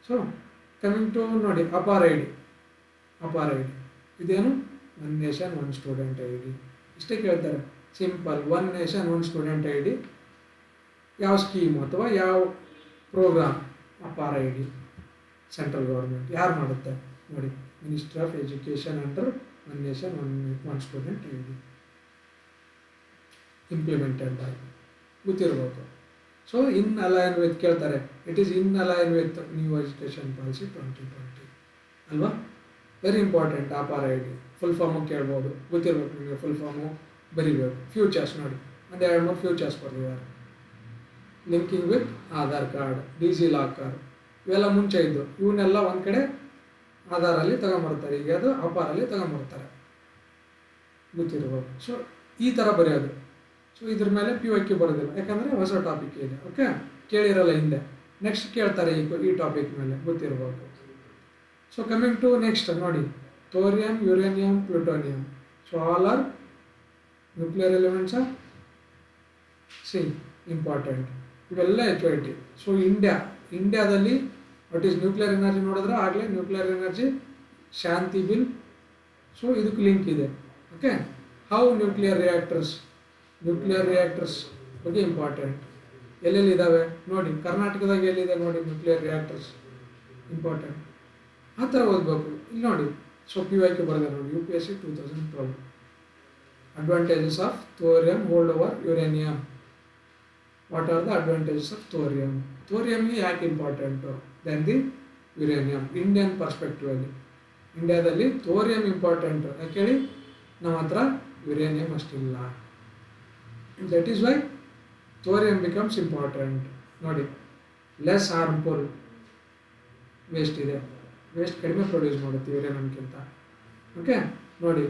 Speaker 1: ಸೊ ಕಮಿಂಗ್ ಟು ನೋಡಿ ಅಪಾರ್ ಐ ಡಿ ಇದೇನು? 1 ನೇಷನ್ 1 ಸ್ಟೂಡೆಂಟ್ ID. ಇಷ್ಟೇ ಕೇಳ್ತಾರೆ, ಸಿಂಪಲ್. 1 ನೇಷನ್ 1 ಸ್ಟೂಡೆಂಟ್ ID ಯಾವ ಸ್ಕೀಮು ಅಥವಾ ಯಾವ programme? APAAR I D central government ಯಾರು ಮಾಡುತ್ತೆ ನೋಡಿ, ministry of education under 1 nation 1 student ID implemented by ಗೊತ್ತಿರಬೇಕು. ಸೊ ಇನ್ ಅಲೈನ್ ವಿತ್ ಕೇಳ್ತಾರೆ, it is in align with new education policy 2020 ಅಲ್ವಾ. Very important. APAAR I D full form ಕೇಳ್ಬೋದು, ಗೊತ್ತಿರ್ಬೇಕು ನಿಮಗೆ. Full form ಬರೀಬೇಕು. ಫ್ಯೂಚರ್ಸ್ ನೋಡಿ, ಒಂದು 2-3 ಫ್ಯೂಚರ್ಸ್ ಬರ್ದಿದ್ದಾರೆ. Linking with Aadhaar card, DigiLocker, ಇವೆಲ್ಲ ಮುಂಚೆ ಇದ್ದು. ಇವನ್ನೆಲ್ಲ ಒಂದು ಕಡೆ ಆಧಾರಲ್ಲಿ ತಗೊಂಬರ್ತಾರೆ, ಈಗ ಅದು ಆಪಾರಲ್ಲಿ ತಗೊಂಬರ್ತಾರೆ, ಗೊತ್ತಿರ್ಬೋದು. ಸೊ ಈ ಥರ ಬರೆಯೋದು. ಸೊ ಇದ್ರ ಮೇಲೆ PYQ ಬರೋದಿಲ್ಲ, ಯಾಕಂದರೆ ಹೊಸ ಟಾಪಿಕ್ ಇದೆ. ಓಕೆ, ಕೇಳಿರಲ್ಲ ಹಿಂದೆ. ನೆಕ್ಸ್ಟ್ ಕೇಳ್ತಾರೆ ಈ ಟಾಪಿಕ್ ಮೇಲೆ, ಗೊತ್ತಿರ್ಬೋದು. ಸೊ ಕಮಿಂಗ್ ಟು ನೆಕ್ಸ್ಟ್ ನೋಡಿ, thorium, uranium, plutonium. So all are nuclear elements are important. ಇವೆಲ್ಲ HYT. ಸೊ ಇಂಡಿಯಾದಲ್ಲಿ ವಾಟ್ ಈಸ್ ನ್ಯೂಕ್ಲಿಯರ್ ಎನರ್ಜಿ ನೋಡಿದ್ರೆ ಆಗಲೇ nuclear energy Shanti bill. So ಇದಕ್ಕೆ ಲಿಂಕ್ ಇದೆ. ಓಕೆ, ಹೌ ನ್ಯೂಕ್ಲಿಯರ್ ರಿಯಾಕ್ಟರ್ಸ್ ಬಗ್ಗೆ ಇಂಪಾರ್ಟೆಂಟ್. ಎಲ್ಲೆಲ್ಲಿ ಇದ್ದಾವೆ ನೋಡಿ, ಕರ್ನಾಟಕದಾಗ ಎಲ್ಲಿದೆ ನೋಡಿ ನ್ಯೂಕ್ಲಿಯರ್ ರಿಯಾಕ್ಟರ್ಸ್, ಇಂಪಾರ್ಟೆಂಟ್. ಆ ಥರ ಓದಬೇಕು. ಇಲ್ಲಿ ನೋಡಿ, ಸೊ PYQ ಬರೆದ ನೋಡಿ, UPSC 2012. Advantages of thorium hold over uranium. What are the advantages of thorium? ಥೋರಿಯಂಗೆ ಯಾಕೆ important then the uranium? Indian ಪರ್ಸ್ಪೆಕ್ಟಿವಲ್ಲಿ ಇಂಡಿಯಾದಲ್ಲಿ ಥೋರಿಯಂ ಇಂಪಾರ್ಟೆಂಟು. ಯಾಕೆ ಹೇಳಿ, ನಮ್ಮ ಹತ್ರ ಯುರೇನಿಯಂ ಅಷ್ಟಿಲ್ಲ. That is why thorium becomes important. ನೋಡಿ, ಲೆಸ್ ಹಾರ್ಮ್ಫುಲ್ ವೇಸ್ಟ್ ಇದೆ, ವೇಸ್ಟ್ ಕಡಿಮೆ ಪ್ರೊಡ್ಯೂಸ್ ಮಾಡುತ್ತೆ ಯುರೇನಿಯಂಗಿಂತ. ಓಕೆ ನೋಡಿ,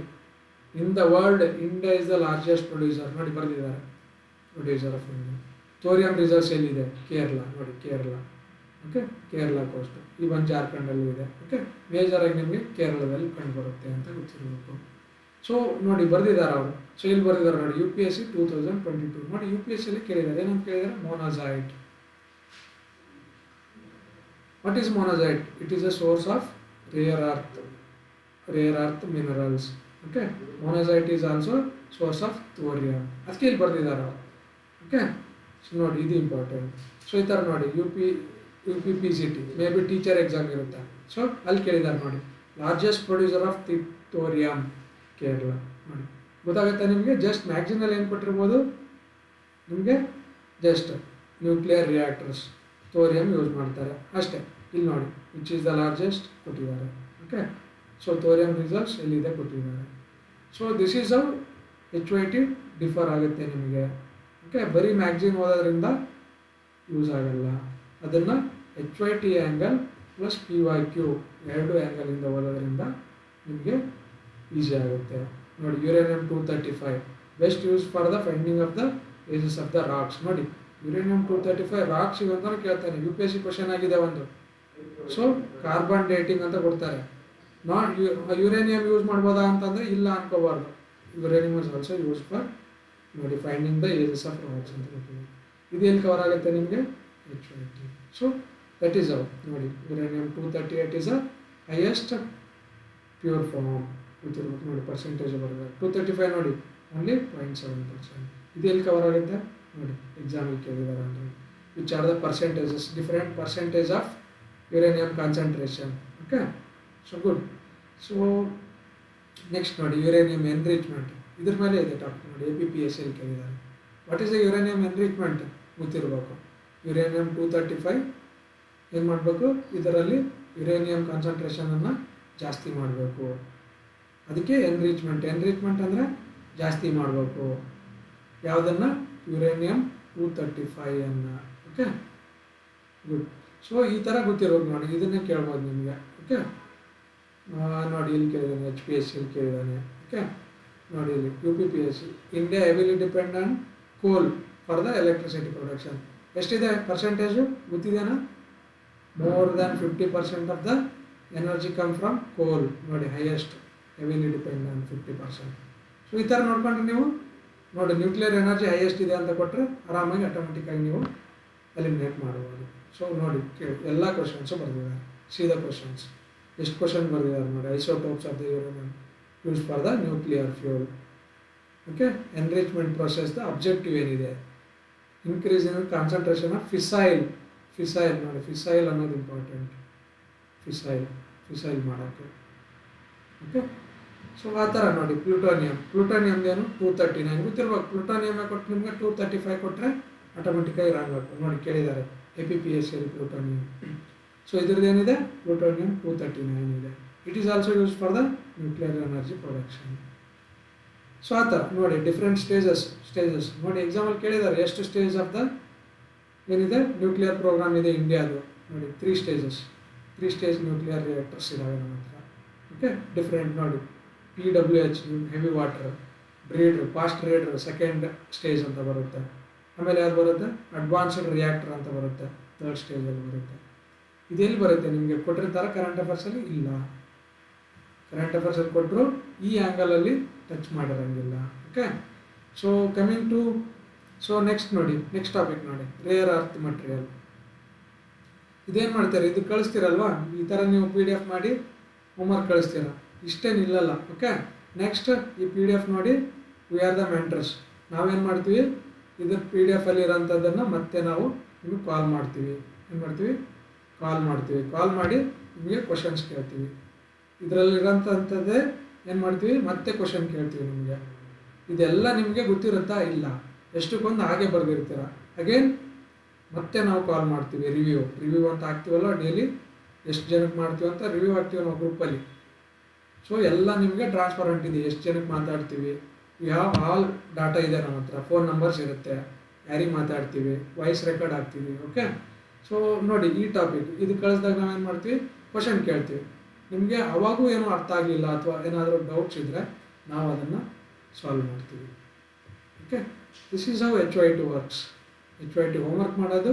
Speaker 1: in the world India is the largest producer. ನೋಡಿ ಬರೆದಿದ್ದಾರೆ, producer of India. Thorium reserves ಎಲ್ಲಿದೆ? ಕೇರಳ. ನೋಡಿ ಕೇರಳ. ಓಕೆ, ಕೇರಳ ಕೋಸ್ಟ್ ಈ ಒಂದು ಜಾರ್ಖಂಡಲ್ಲೂ ಇದೆ. ಓಕೆ, ಮೇಜರಾಗಿ ನಿಮಗೆ ಕೇರಳದಲ್ಲಿ ಕಂಡುಬರುತ್ತೆ ಅಂತ ಗೊತ್ತಿರಬೇಕು. ಸೊ ನೋಡಿ ಬರೆದಿದ್ದಾರೆ ಅವರು. ಸೊ ಇಲ್ಲಿ ಬರೆದಿದ್ದಾರೆ ನೋಡಿ, UPSC 2022. ನೋಡಿ UPSCಯಲ್ಲಿ ಕೇಳಿದ್ದಾರೆ, ಏನಂತ ಕೇಳಿದ್ದಾರೆ? Monazite. What is monazite? It is a source of rare earth minerals. Okay, monazite is also source of thorium. ಅದಕ್ಕೆ ಇಲ್ಲಿ ಬರೆದಿದ್ದಾರೆ ಅವರು. ಓಕೆ, ಸೊ ನೋಡಿ ಇದು ಇಂಪಾರ್ಟೆಂಟ್. ಸೊ ಈ ಥರ ನೋಡಿ, UPPCT may be teacher exam ಇರುತ್ತೆ. ಸೊ ಅಲ್ಲಿ ಕೇಳಿದ್ದಾರೆ ನೋಡಿ, largest producer of thorium Kerala. ನೋಡಿ ಗೊತ್ತಾಗುತ್ತೆ ನಿಮಗೆ. ಜಸ್ಟ್ ಮ್ಯಾಗ್ಝಿನಲ್ಲಿ ಏನು ಕೊಟ್ಟಿರ್ಬೋದು ನಿಮಗೆ? Just nuclear reactors thorium use ಮಾಡ್ತಾರೆ ಅಷ್ಟೇ. ಇಲ್ಲಿ ನೋಡಿ, ವಿಚ್ ಈಸ್ ದ ಲಾರ್ಜೆಸ್ಟ್ ಕೊಟ್ಟಿದ್ದಾರೆ. ಓಕೆ, ಸೊ ಥೋರಿಯಂ ರಿಸರ್ವ್ಸ್ ಎಲ್ಲಿದೆ ಕೊಟ್ಟಿದ್ದಾರೆ. So this is how HYT differ ಆಗುತ್ತೆ ನಿಮಗೆ. ಓಕೆ, ಬರೀ ಮ್ಯಾಗ್ಝಿನ್ ಓದೋದ್ರಿಂದ ಯೂಸ್ ಆಗಲ್ಲ. ಅದನ್ನು HYT ಆ್ಯಂಗಲ್ ಪ್ಲಸ್ PYQ ಎರಡು ಆ್ಯಂಗಲಿಂದ ಓದೋದ್ರಿಂದ ನಿಮಗೆ ಈಸಿ ಆಗುತ್ತೆ. ನೋಡಿ, uranium 235 best use for the finding of the ages of the rocks. ನೋಡಿ, ಯುರೇನಿಯಂ 235 ರಾಕ್ಸ್ ಅಂತ ಕೇಳ್ತಾನೆ. UPSC ಕ್ವಶನ್ ಆಗಿದೆ ಒಂದು. ಸೊ ಕಾರ್ಬನ್ ಡೇಟಿಂಗ್ ಅಂತ ಕೊಡ್ತಾರೆ. ಯುರೇನಿಯಂ ಯೂಸ್ ಮಾಡ್ಬೋದಾ ಅಂತಂದರೆ ಇಲ್ಲ ಅನ್ಕೋಬಾರ್ದು. Uranium is also use for ನೋಡಿ finding the ages of rocks ಅಂತ ಕೊಟ್ಟಿದ್ದಾರೆ. ಇದು ಎಲ್ಲಿ ಕವರ್ ಆಗುತ್ತೆ ನಿಮಗೆ? HYT. So that is out. ನೋಡಿ, uranium 238 is a highest pure form. ಗೊತ್ತಿರ್ಬೇಕು ನೋಡಿ, ಪರ್ಸೆಂಟೇಜ್ ಬರ್ತದೆ. 235 ನೋಡಿ, ಓನ್ಲಿ 0.7%. ಇದು ಎಲ್ಲಿ ಕವರ್ ಆಗುತ್ತೆ ನೋಡಿ, ಎಕ್ಸಾಮಿಗೆ ಕೇಳಿದ್ದಾರೆ ಅಂದರೆ. Which are the percentages, different percentage of uranium concentration. Okay, so good. So next ನೋಡಿ, ಯುರೇನಿಯಂ ಎನ್ರಿಚ್ಮೆಂಟ್. ಇದ್ರ ಮೇಲೆ ಇದೆ ಟಾಪಿಕ್ ನೋಡಿ, APPSCಯಲ್ಲಿ ಕೇಳಿದ್ದಾರೆ. What is the uranium enrichment ಗೊತ್ತಿರಬೇಕು. ಯುರೇನಿಯಂ 235 ಏನು ಮಾಡಬೇಕು? ಇದರಲ್ಲಿ ಯುರೇನಿಯಂ ಕಾನ್ಸಂಟ್ರೇಷನನ್ನು ಜಾಸ್ತಿ ಮಾಡಬೇಕು. ಅದಕ್ಕೆ ಎನ್ರಿಚ್ಮೆಂಟ್ ಅಂದರೆ ಜಾಸ್ತಿ ಮಾಡಬೇಕು. ಯಾವುದನ್ನು? Uranium 235 okay, good. ಸೊ ಈ ಥರ ಗೊತ್ತಿರೋದು ನೋಡಿ, ಇದನ್ನೇ ಕೇಳ್ಬೋದು ನಿಮಗೆ. ಓಕೆ, ನೋಡಿ ಇಲ್ಲಿ ಕೇಳಿದ್ದಾನೆ, HPSCಯಲ್ಲಿ ಕೇಳಿದ್ದಾನೆ. ಓಕೆ, ನೋಡಿ ಇಲ್ಲಿ UPPSC. India heavily depend on ಕೋಲ್ ಫಾರ್ ದ ಎಲೆಕ್ಟ್ರಿಸಿಟಿ ಪ್ರೊಡಕ್ಷನ್. ಎಷ್ಟಿದೆ ಪರ್ಸೆಂಟೇಜು ಗೊತ್ತಿದೆಯಾ? More than 50% of the energy come from ಕೋಲ್. ನೋಡಿ, highest heavily depend on 50%. So ಈ ಥರ ನೋಡ್ಕೊಂಡ್ರೆ ನೀವು ನೋಡಿ, ನ್ಯೂಕ್ಲಿಯರ್ ಎನರ್ಜಿ ಹೈಯೆಸ್ಟ್ ಇದೆ ಅಂತ ಕೊಟ್ಟರೆ ಆರಾಮಾಗಿ ಆಟೋಮೆಟಿಕ್ಕಾಗಿ ನೀವು ಎಲಿಮಿನೇಟ್ ಮಾಡ್ಬೋದು. ಸೊ ನೋಡಿ, ಕೇಳಿ ಎಲ್ಲ ಕ್ವಶನ್ಸು ಬರೆದಿದ್ದಾರೆ. ಸೀದಾ ಕ್ವಶನ್ಸ್ ಎಷ್ಟು ಕ್ವಶನ್ ಬರೆದಿದ್ದಾರೆ ನೋಡಿ. Isotopes of the uranium use for the nuclear fuel. Okay, enrichment process the objective ಏನಿದೆ? ಇನ್ಕ್ರೀಸ್ ಇನ್ ಕಾನ್ಸಂಟ್ರೇಷನ್ ಆಫ್ ಫಿಸೈಲ್ ನೋಡಿ, ಫಿಸೈಲ್ ಅನ್ನೋದು ಇಂಪಾರ್ಟೆಂಟ್. ಫಿಸೈಲ್ ಮಾಡೋಕ್ಕೆ. ಓಕೆ, ಸೊ ಆ ಥರ ನೋಡಿ. ಪ್ಲೂಟೋನಿಯಮ್ದೇನು 239 ಗೊತ್ತಿರ್ಬೇಕು. ಪ್ಲೂಟೋನಿಯಮ್ ಕೊಟ್ಟು ನಿಮಗೆ 235 ಕೊಟ್ಟರೆ ಆಟೋಮೆಟಿಕ್ಕಾಗಿ ರಾಂಗ್ ಆಗ್ತದೆ. ನೋಡಿ ಕೇಳಿದ್ದಾರೆ APPSL ಪ್ಲೂಟೋನಿಯಂ. ಸೊ ಇದ್ರದ್ದು ಏನಿದೆ, ಪ್ಲೂಟೋನಿಯಂ 239 ಇದೆ. It is also use for the nuclear energy production. So ಆ ಥರ ನೋಡಿ ಡಿಫ್ರೆಂಟ್ ಸ್ಟೇಜಸ್ ನೋಡಿ ಎಕ್ಸಾಂಪಲ್ ಕೇಳಿದ್ದಾರೆ ಎಷ್ಟು ಸ್ಟೇಜ್ ಆಫ್ ದ ಏನಿದೆ ನ್ಯೂಕ್ಲಿಯರ್ ಪ್ರೋಗ್ರಾಮ್ ಇದೆ ಇಂಡಿಯಾದು. ನೋಡಿ 3 ಸ್ಟೇಜ್ ನ್ಯೂಕ್ಲಿಯರ್ ರಿಯಾಕ್ಟರ್ಸ್ ಇದ್ದಾವೆ ನಮ್ಮ ಹತ್ರ. ಓಕೆ, ಡಿಫ್ರೆಂಟ್ ನೋಡಿ PWH heavy water, breeder, fast breeder second stage ಅಂತ ಬರುತ್ತೆ. ಆಮೇಲೆ ಯಾರು ಬರುತ್ತೆ, ಅಡ್ವಾನ್ಸ್ಡ್ ರಿಯಾಕ್ಟರ್ ಅಂತ ಬರುತ್ತೆ, 3rd ಸ್ಟೇಜಲ್ಲಿ ಬರುತ್ತೆ. ಇದೆಲ್ಲಿ ಬರುತ್ತೆ ನಿಮಗೆ ಕೊಟ್ಟಿರ್ತಾರೆ ಕರೆಂಟ್ ಅಫೇರ್ಸಲ್ಲಿ? ಇಲ್ಲ, ಕರೆಂಟ್ ಅಫೇರ್ಸಲ್ಲಿ ಕೊಟ್ಟರು ಈ ಆ್ಯಂಗಲಲ್ಲಿ ಟಚ್ ಮಾಡಿರೋಂಗಿಲ್ಲ. Okay, so coming to next topic ನೋಡಿ, ರೇರ್ ಅರ್ತ್ ಮಟೀರಿಯಲ್. ಇದೇನು ಮಾಡ್ತಾರೆ, ಇದು ಕಳಿಸ್ತೀರಲ್ವಾ, ಈ ಥರ ನೀವು PDF ಮಾಡಿ ಹೋಮ್ವರ್ಕ್ ಕಳಿಸ್ತೀರ, ಇಷ್ಟೇನಿಲ್ಲಲ್ಲ. ಓಕೆ, ನೆಕ್ಸ್ಟ್ ಈ PDF ನೋಡಿ, ವಿ ಆರ್ ದ ಮೆಂಟರ್ಸ್. ನಾವೇನು ಮಾಡ್ತೀವಿ, ಇದ್ರ PDF ಇರೋಂಥದ್ದನ್ನು ಮತ್ತೆ ನಾವು ನಿಮಗೆ ಕಾಲ್ ಮಾಡ್ತೀವಿ. ಏನು ಮಾಡ್ತೀವಿ, ಕಾಲ್ ಮಾಡಿ ನಿಮಗೆ ಕ್ವಶನ್ಸ್ ಕೇಳ್ತೀವಿ. ಇದರಲ್ಲಿರೋಂಥದ್ದೇ ಏನು ಮಾಡ್ತೀವಿ, ಮತ್ತೆ ಕ್ವಶನ್ ಕೇಳ್ತೀವಿ ನಿಮಗೆ. ಇದೆಲ್ಲ ನಿಮಗೆ ಗೊತ್ತಿರುತ್ತಾ? ಇಲ್ಲ, ಎಷ್ಟಕ್ಕೊಂದು ಹಾಗೆ ಬರೆದಿರ್ತೀರ. ಅಗೇನ್ ಮತ್ತೆ ನಾವು ಕಾಲ್ ಮಾಡ್ತೀವಿ, ರಿವ್ಯೂ ಅಂತ ಹಾಕ್ತೀವಲ್ಲ ಡೈಲಿ, ಎಷ್ಟು ಜನಕ್ಕೆ ಮಾಡ್ತೀವಿ ಅಂತ ರಿವ್ಯೂ ಹಾಕ್ತೀವಿ ನಾವು ಗ್ರೂಪಲ್ಲಿ. ಸೊ ಎಲ್ಲ ನಿಮಗೆ ಟ್ರಾನ್ಸ್ಪರೆಂಟ್ ಇದೆ, ಎಷ್ಟು ಜನಕ್ಕೆ ಮಾತಾಡ್ತೀವಿ, ಯಾವ ಆಲ್ ಡಾಟಾ ಇದೆ ನಮ್ಮ ಹತ್ರ, ಫೋನ್ ನಂಬರ್ಸ್ ಇರುತ್ತೆ, ಯಾರಿಗೆ ಮಾತಾಡ್ತೀವಿ, ವಾಯ್ಸ್ ರೆಕಾರ್ಡ್ ಹಾಕ್ತೀವಿ. ಓಕೆ, ಸೊ ನೋಡಿ ಈ ಟಾಪಿಕ್ ಇದು ಕಳಿಸಿದಾಗ ನಾವೇನು ಮಾಡ್ತೀವಿ, ಕ್ವಶನ್ ಕೇಳ್ತೀವಿ. ನಿಮಗೆ ಅವಾಗೂ ಏನೂ ಅರ್ಥ ಆಗಲಿಲ್ಲ ಅಥವಾ ಏನಾದರೂ ಡೌಟ್ಸ್ ಇದ್ದರೆ ನಾವು ಅದನ್ನು ಸಾಲ್ವ್ ಮಾಡ್ತೀವಿ. Okay, this is how HYT works. HYT homework ಮಾಡೋದು,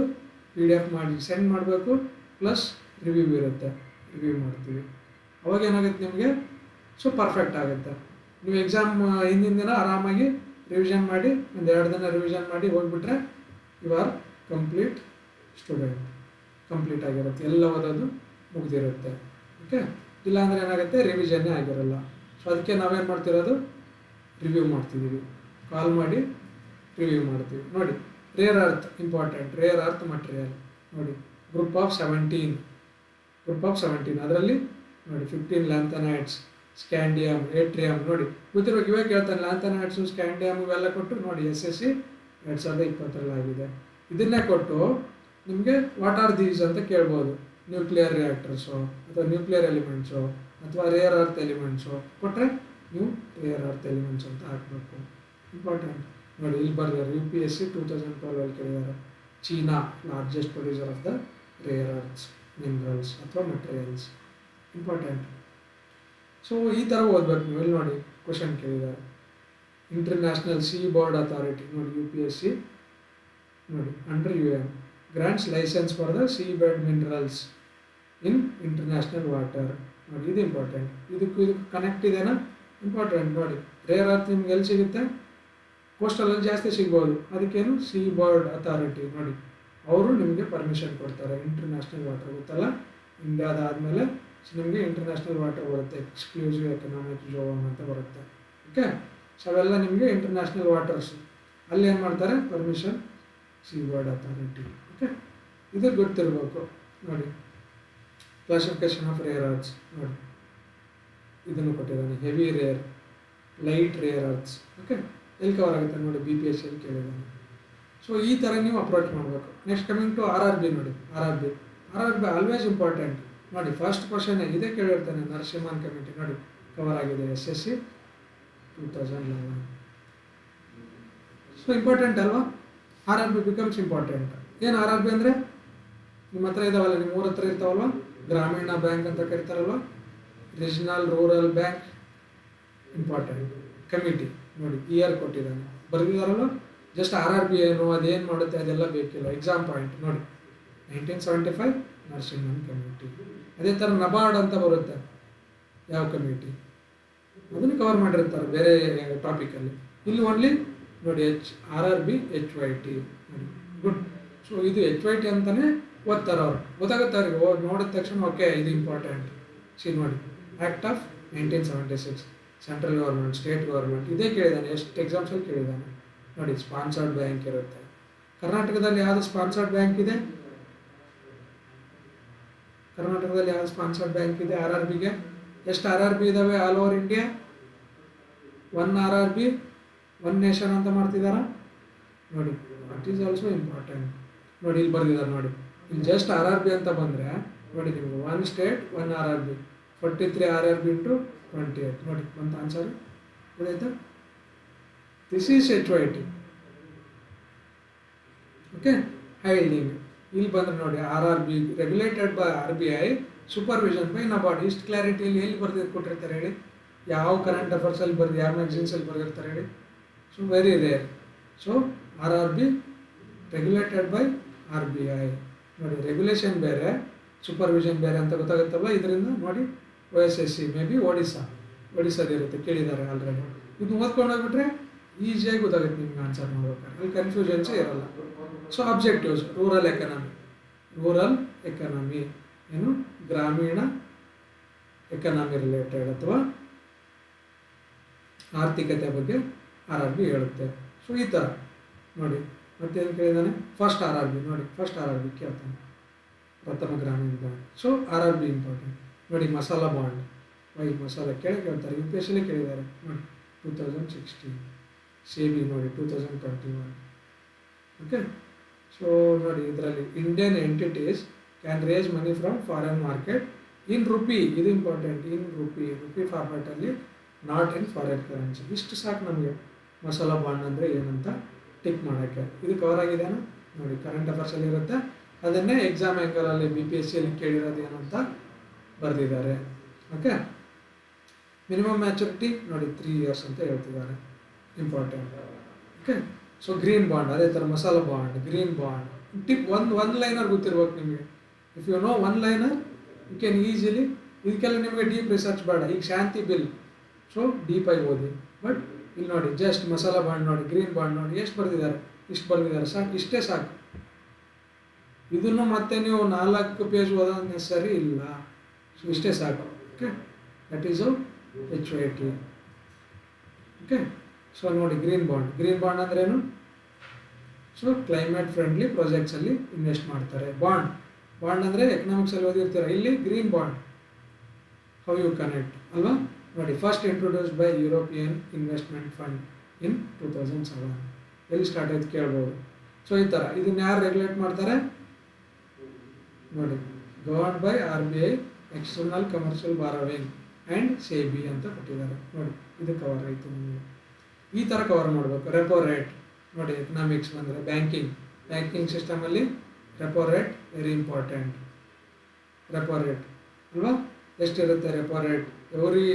Speaker 1: PDF ಮಾಡಿ ಸೆಂಡ್ ಮಾಡಬೇಕು, ಪ್ಲಸ್ ರಿವ್ಯೂ ಇರುತ್ತೆ, ರಿವ್ಯೂ ಮಾಡ್ತೀವಿ. ಅವಾಗ ಏನಾಗುತ್ತೆ ನಿಮಗೆ, ಸೊ ಪರ್ಫೆಕ್ಟ್ ಆಗುತ್ತೆ. ನೀವು ಎಕ್ಸಾಮ್ ಹಿಂದಿನ ದಿನ ಆರಾಮಾಗಿ ರಿವಿಷನ್ ಮಾಡಿ, 1-2 ದಿನ ರಿವಿಷನ್ ಮಾಡಿ ಹೋಗ್ಬಿಟ್ರೆ you are complete student. Complete ಆಗಿರುತ್ತೆ, ಎಲ್ಲ ಓದೋದು ಮುಗಿದಿರುತ್ತೆ. ಓಕೆ, ಇಲ್ಲಾಂದರೆ ಏನಾಗುತ್ತೆ, ರಿವಿಷನ್ನೇ ಆಗಿರಲ್ಲ. ಸೊ ಅದಕ್ಕೆ ನಾವೇನು ಮಾಡ್ತಿರೋದು, ರಿವ್ಯೂ ಮಾಡ್ತಿದ್ದೀವಿ, ಕಾಲ್ ಮಾಡಿ ರಿವ್ಯೂ ಮಾಡ್ತೀವಿ. ನೋಡಿ rare earth important, rare earth material ನೋಡಿ, ಗ್ರೂಪ್ ಆಫ್ 17 ಅದರಲ್ಲಿ ನೋಡಿ 15 ಲ್ಯಾಂಥನೈಡ್ಸ್, ಸ್ಕ್ಯಾಂಡಿಯಮ್, ಏಟ್ರಿಯಮ್. ನೋಡಿ ಗೊತ್ತಿರೋ ಇವೇ ಕೇಳ್ತಾನೆ, ಲ್ಯಾಂಥನೈಡ್ಸು, ಸ್ಕ್ಯಾಂಡಿಯಮ್ ಇವೆಲ್ಲ ಕೊಟ್ಟು ನೋಡಿ SSC 2020 ಆಗಿದೆ. ಇದನ್ನೇ ಕೊಟ್ಟು ನಿಮಗೆ ವಾಟ್ ಆರ್ ದೀಸ್ ಅಂತ ಕೇಳ್ಬೋದು, ನ್ಯೂಕ್ಲಿಯರ್ ರಿಯಾಕ್ಟರ್ಸು ಅಥವಾ ನ್ಯೂಕ್ಲಿಯರ್ ಎಲಿಮೆಂಟ್ಸು ಅಥವಾ ರೇರ್ ಅರ್ತ್ ಎಲಿಮೆಂಟ್ಸು ಕೊಟ್ಟರೆ ನೀವು ರೇರ್ ಅರ್ತ್ ಎಲಿಮೆಂಟ್ಸ್ ಅಂತ ಹಾಕಬೇಕು. ಇಂಪಾರ್ಟೆಂಟ್ ನೋಡಿ, ಇಲ್ಲಿ ಬರ್ತಾರೆ UPSC 2012 ಕೇಳಿದ್ದಾರೆ, China largest producer of the rare earths minerals ಅಥವಾ ಮಟೀರಿಯಲ್ಸ್. ಇಂಪಾರ್ಟೆಂಟ್. ಸೊ ಈ ಥರ ಓದ್ಬೇಕು ನೀವು. ಇಲ್ಲಿ ನೋಡಿ ಕ್ವಶನ್ ಕೇಳಿದ್ದಾರೆ, ಇಂಟರ್ನ್ಯಾಷನಲ್ ಸೀ ಬೋರ್ಡ್ ಅಥಾರಿಟಿ ನೋಡಿ UPSC ನೋಡಿ under UN grants license for the sea bed minerals in international water. ನೋಡಿ ಇದು ಇಂಪಾರ್ಟೆಂಟ್, ಇದಕ್ಕೂ ಕನೆಕ್ಟ್ ಇದೆನಾ? ಇಂಪಾರ್ಟೆಂಟ್. ನೋಡಿ ರೇರ್ ಅರ್ತ್ ನಿಮ್ಗೆ ಎಲ್ಲಿ ಸಿಗುತ್ತೆ, ಕೋಸ್ಟಲಲ್ಲಿ ಜಾಸ್ತಿ ಸಿಗ್ಬೋದು, ಅದಕ್ಕೇನು ಸೀ ಬೋರ್ಡ್ ಅಥಾರಿಟಿ ನೋಡಿ ಅವರು ನಿಮಗೆ ಪರ್ಮಿಷನ್ ಕೊಡ್ತಾರೆ. ಇಂಟರ್ನ್ಯಾಷನಲ್ ವಾಟರ್ ಗೊತ್ತಲ್ಲ, ಇಂಡಿಯಾದಾದಮೇಲೆ ನಿಮಗೆ ಇಂಟರ್ನ್ಯಾಷನಲ್ ವಾಟರ್ ಬರುತ್ತೆ, ಎಕ್ಸ್ಕ್ಲೂಸಿವ್ ಎಕನಾಮಿಕ್ ಝೋನ್ ಅಂತ ಬರುತ್ತೆ. ಓಕೆ, ಸೊ ಅವೆಲ್ಲ ನಿಮಗೆ ಇಂಟರ್ನ್ಯಾಷನಲ್ ವಾಟರ್ಸ್, ಅಲ್ಲಿ ಏನು ಮಾಡ್ತಾರೆ, permission sea board authority. Okay, ಇದು ಗೊತ್ತಿರಬೇಕು. ನೋಡಿ ಕ್ಲಾಸಿಫಿಕೇಶನ್ ಆಫ್ ರೇರ್ ಅರ್ತ್ಸ್ ನೋಡಿ, ಇದನ್ನು ಕೊಟ್ಟಿದ್ದಾನೆ, heavy rare, light rare earths. Okay, ಎಲ್ಲಿ ಕವರ್ ಆಗುತ್ತೆ ನೋಡಿ, BPSC ಕೇಳಿದ್ದಾನೆ. ಸೊ ಈ ಥರ ನೀವು ಅಪ್ರೋಚ್ ಮಾಡಬೇಕು. ನೆಕ್ಸ್ಟ್ ಕಮಿಂಗ್ ಟು RRB ನೋಡಿ, RRB ಆಲ್ವೇಸ್ ಇಂಪಾರ್ಟೆಂಟ್. ನೋಡಿ ಫಸ್ಟ್ ಕ್ವಶನ್ ಇದೇ ಕೇಳಿರ್ತಾನೆ, ನರಸಿಂಹನ್ ಕಮಿಟಿ ನೋಡಿ ಕವರ್ ಆಗಿದೆ SSC 2011. ಸೊ ಇಂಪಾರ್ಟೆಂಟ್ ಅಲ್ವಾ, RRB ಬಿಕಮ್ಸ್ ಇಂಪಾರ್ಟೆಂಟ್. ಏನು RRB ಅಂದರೆ, ನಿಮ್ಮ ಹತ್ರ ಇದಾವಲ್ಲ, ನಿಮ್ಮ ಊರ ಹತ್ರ ಇರ್ತಾವಲ್ವ, ಗ್ರಾಮೀಣ ಬ್ಯಾಂಕ್ ಅಂತ ಕರಿತಾರಲ್ವ, regional rural bank. Important committee ನೋಡಿ, ಇಯರ್ ಕೊಟ್ಟಿದ್ದಾನೆ, ಬರೆದಿದ್ದಾರಲ್ವ. ಜಸ್ಟ್ RRB ಏನು, ಅದೇನು ಮಾಡುತ್ತೆ ಅದೆಲ್ಲ ಬೇಕಿಲ್ಲ, ಎಕ್ಸಾಮ್ ಪಾಯಿಂಟ್ ನೋಡಿ 1975 ನರಸಿಂಹನ್ ಕಮಿಟಿ. ಅದೇ ಥರ ನಬಾರ್ಡ್ ಅಂತ ಬರುತ್ತೆ, ಯಾವ ಕಮಿಟಿ ಅದನ್ನು ಕವರ್ ಮಾಡಿರ್ತಾರೆ ಬೇರೆ ಟಾಪಿಕಲ್ಲಿ. ಇಲ್ಲಿ ಓನ್ಲಿ ನೋಡಿ RRB HYT ನೋಡಿ, ಗುಡ್. ಸೊ ಇದು HYT ಅಂತಲೇ ಓದ್ತಾರೆ ಅವ್ರು, ಗೊತ್ತಾಗುತ್ತೆ ಅವ್ರಿಗೆ, ನೋಡಿದ ತಕ್ಷಣ ಓಕೆ ಇದು ಇಂಪಾರ್ಟೆಂಟ್. ನೋಡಿ act of 1976, central government, state government, ಇದೇ ಕೇಳಿದ್ದಾನೆ, ಎಷ್ಟು ಎಕ್ಸಾಮ್ಸಲ್ಲಿ ಕೇಳಿದ್ದಾನೆ. ನೋಡಿ ಸ್ಪಾನ್ಸರ್ಡ್ ಬ್ಯಾಂಕ್ ಇರುತ್ತೆ. ಕರ್ನಾಟಕದಲ್ಲಿ ಯಾವುದು ಸ್ಪಾನ್ಸರ್ಡ್ ಬ್ಯಾಂಕ್ ಇದೆ, ಕರ್ನಾಟಕದಲ್ಲಿ ಯಾವುದು ಸ್ಪಾನ್ಸರ್ಡ್ ಬ್ಯಾಂಕ್ ಇದೆ RRBಗೆ? ಎಷ್ಟು RRB ಇದ್ದಾವೆ all over India? 1 RRB 1 nation ಅಂತ ಮಾಡ್ತಿದ್ದಾರಾ ನೋಡಿ, ದಟ್ ಈಸ್ ಆಲ್ಸೋ ಇಂಪಾರ್ಟೆಂಟ್. ನೋಡಿ ಇಲ್ಲಿ ಬರ್ದಿದ್ದಾರೆ ನೋಡಿ, ಇಲ್ಲಿ ಜಸ್ಟ್ ಆರ್ ಆರ್ ಬಿ ಅಂತ ಬಂದರೆ ನೋಡಿ ನಿಮಗೆ 1 state 1 R R B 43 R R B into 28 ನೋಡಿ ಒಂದು ಆನ್ಸರ್ ಗೊತ್ತಾಯ್ತಾ. This is HYT. ಓಕೆ, ಹೈಲ್ಡಿಂಗ್ ಇಲ್ಲಿ ಬಂದರೆ ನೋಡಿ R R B regulated by RBI, supervision by NABARD. ಇಷ್ಟು ಕ್ಲಾರಿಟಿಯಲ್ಲಿ ಎಲ್ಲಿ ಬರ್ದಿದ್ದು ಕೊಟ್ಟಿರ್ತಾರೆ ಹೇಳಿ, ಯಾವ ಕರೆಂಟ್ ಅಫೇರ್ಸಲ್ಲಿ ಯಾವ ಮ್ಯಾಗ್ಝಿನ್ಸಲ್ಲಿ ಬರ್ದಿರ್ತಾರೆ ಹೇಳಿ. So very rare. So R R B regulated by RBI. ನೋಡಿ ರೆಗ್ಯುಲೇಷನ್ ಬೇರೆ ಸೂಪರ್ವಿಷನ್ ಬೇರೆ ಅಂತ ಗೊತ್ತಾಗುತ್ತಲ್ಲ ಇದರಿಂದ. ನೋಡಿ OSSC ಮೇ ಬಿ ಒಡಿಸ್ಸಾದಿರುತ್ತೆ, ಕೇಳಿದ್ದಾರೆ ಆಲ್ರೆಡಿ. ಇದು ಓದ್ಕೊಂಡು ಹೋಗ್ಬಿಟ್ರೆ ಈಸಿಯಾಗಿ ಗೊತ್ತಾಗುತ್ತೆ ನಿಮ್ಗೆ ಆನ್ಸರ್ ಮಾಡ್ಬೇಕಾದ್ರೆ, ಅಲ್ಲಿ ಕನ್ಫ್ಯೂಷನ್ಸೇ ಇರಲ್ಲ. ಸೊ ಅಬ್ಜೆಕ್ಟಿವ್ಸ್ ರೂರಲ್ ಎಕನಾಮಿ ಏನು ಗ್ರಾಮೀಣ ಎಕನಾಮಿ ರಿಲೇಟೆಡ್ ಅಥವಾ ಆರ್ಥಿಕತೆ ಬಗ್ಗೆ ಆರ್ ಆರ್ ಬಿ ಹೇಳುತ್ತೆ. ಸೊ ಈ ಥರ ನೋಡಿ ಮತ್ತೇನು ಕೇಳಿದಾನೆ, ಫಸ್ಟ್ ಆರ್ ಆರ್ ಬಿ ನೋಡಿ, ಫಸ್ಟ್ ಆರ್ ಆರ್ ಬಿ ಕೇಳ್ತಾನೆ, Prathama Grameen Bank. So R R B important. ನೋಡಿ ಮಸಾಲಾ ಬಾಂಡ್, ಮಸಾಲ ಕೇಳ್ತಾರೆ, UPSC ಕೇಳಿದ್ದಾರೆ ನೋಡಿ 2016. SEBI ನೋಡಿ 2021. ಓಕೆ, ಸೊ ನೋಡಿ ಇದರಲ್ಲಿ Indian entities can raise money from foreign market in rupee. ಇದು ಇಂಪಾರ್ಟೆಂಟ್, ಇನ್ ರುಪಿ ಫಾರ್ಮ್ಯಾಟಲ್ಲಿ, ನಾಟ್ ಇನ್ ಫಾರಿನ್ ಕರೆನ್ಸಿ. ಇಷ್ಟು ಸಾಕು ನಮಗೆ ಮಸಾಲಾ ಬಾಂಡ್ ಅಂದರೆ ಏನಂತ ಟಿಕ್ ಮಾಡೋಕ್ಕೆ. ಇದು ಕವರ್ ಆಗಿದೆಯಾ ನೋಡಿ, ಕರೆಂಟ್ ಅಫೇರ್ಸಲ್ಲಿ ಇರುತ್ತೆ. ಅದನ್ನೇ ಎಕ್ಸಾಮ್ ಆ್ಯಂಗಲಲ್ಲಿ BPSCಯಲ್ಲಿ ಕೇಳಿರೋದು ಏನಂತ ಬರೆದಿದ್ದಾರೆ. ಓಕೆ, ಮಿನಿಮಮ್ ಮ್ಯಾಚುರಿಟಿ ನೋಡಿ 3 years ಅಂತ ಹೇಳ್ತಿದ್ದಾರೆ, important. Okay, so green bond ಅದೇ ಥರ masala bond, green bond tip one liner ಗೊತ್ತಿರ್ಬೇಕು ನಿಮಗೆ. If you know one liner you can easily. ಇದಕ್ಕೆಲ್ಲ ನಿಮಗೆ ಡೀಪ್ ರಿಸರ್ಚ್ ಬೇಡ. ಈಗ ಶಾಂತಿ ಬಿಲ್, ಸೊ ಡೀಪಾಗಿ ಓದಿ. ಬಟ್ ಇಲ್ಲಿ ನೋಡಿ ಜಸ್ಟ್ ಮಸಾಲಾ ಬಾಂಡ್ ನೋಡಿ, ಗ್ರೀನ್ ಬಾಂಡ್ ನೋಡಿ, ಎಷ್ಟು ಬರೆದಿದ್ದಾರೆ, ಇಷ್ಟು ಬರೆದಿದ್ದಾರೆ, ಸಾಕು, ಇಷ್ಟೇ ಸಾಕು. ಇದನ್ನು ಮತ್ತೆ ನೀವು 4 ಪೇಜ್ ಓದೋದು ನೆಸರಿ ಇಲ್ಲ. ಸೊ ಇಷ್ಟೇ ಸಾಕು. Okay, that is HYT. Okay, so ನೋಡಿ ಗ್ರೀನ್ ಬಾಂಡ್ ಅಂದ್ರೇನು? ಸೊ ಕ್ಲೈಮೇಟ್ ಫ್ರೆಂಡ್ಲಿ ಪ್ರಾಜೆಕ್ಟ್ಸಲ್ಲಿ ಇನ್ವೆಸ್ಟ್ ಮಾಡ್ತಾರೆ. ಬಾಂಡ್ ಅಂದರೆ ಎಕನಾಮಿಕ್ಸಲ್ಲಿ ಓದಿರ್ತೀರ, ಇಲ್ಲಿ green bond how you connect ಅಲ್ವಾ. ನೋಡಿ first introduced by European investment fund in 2007. ಎಲ್ಲಿ ಸ್ಟಾರ್ಟ್ ಆಯ್ತು ಕೇಳ್ಬೋದು. ಸೊ ಈ ಥರ ಇದನ್ನ ಯಾರು ರೆಗ್ಯುಲೇಟ್ ಮಾಡ್ತಾರೆ ನೋಡಿ, governed by RBI, external commercial borrowing and SEBI ಅಂತ ಕೊಟ್ಟಿದ್ದಾರೆ. ನೋಡಿ ಇದು ಕವರ್ ಆಯಿತು ನಿಮಗೆ. ಈ ಥರ ಕವರ್ ಮಾಡಬೇಕು. ರೆಪೋ ರೇಟ್ ನೋಡಿ, ಎಕನಾಮಿಕ್ಸ್ ಬಂದರೆ ಬ್ಯಾಂಕಿಂಗ್ ಸಿಸ್ಟಮಲ್ಲಿ repo rate very important. Repo rate ಅಲ್ವಾ, ಎಷ್ಟಿರುತ್ತೆ ರೆಪೋ ರೇಟ್? ಎವ್ರಿ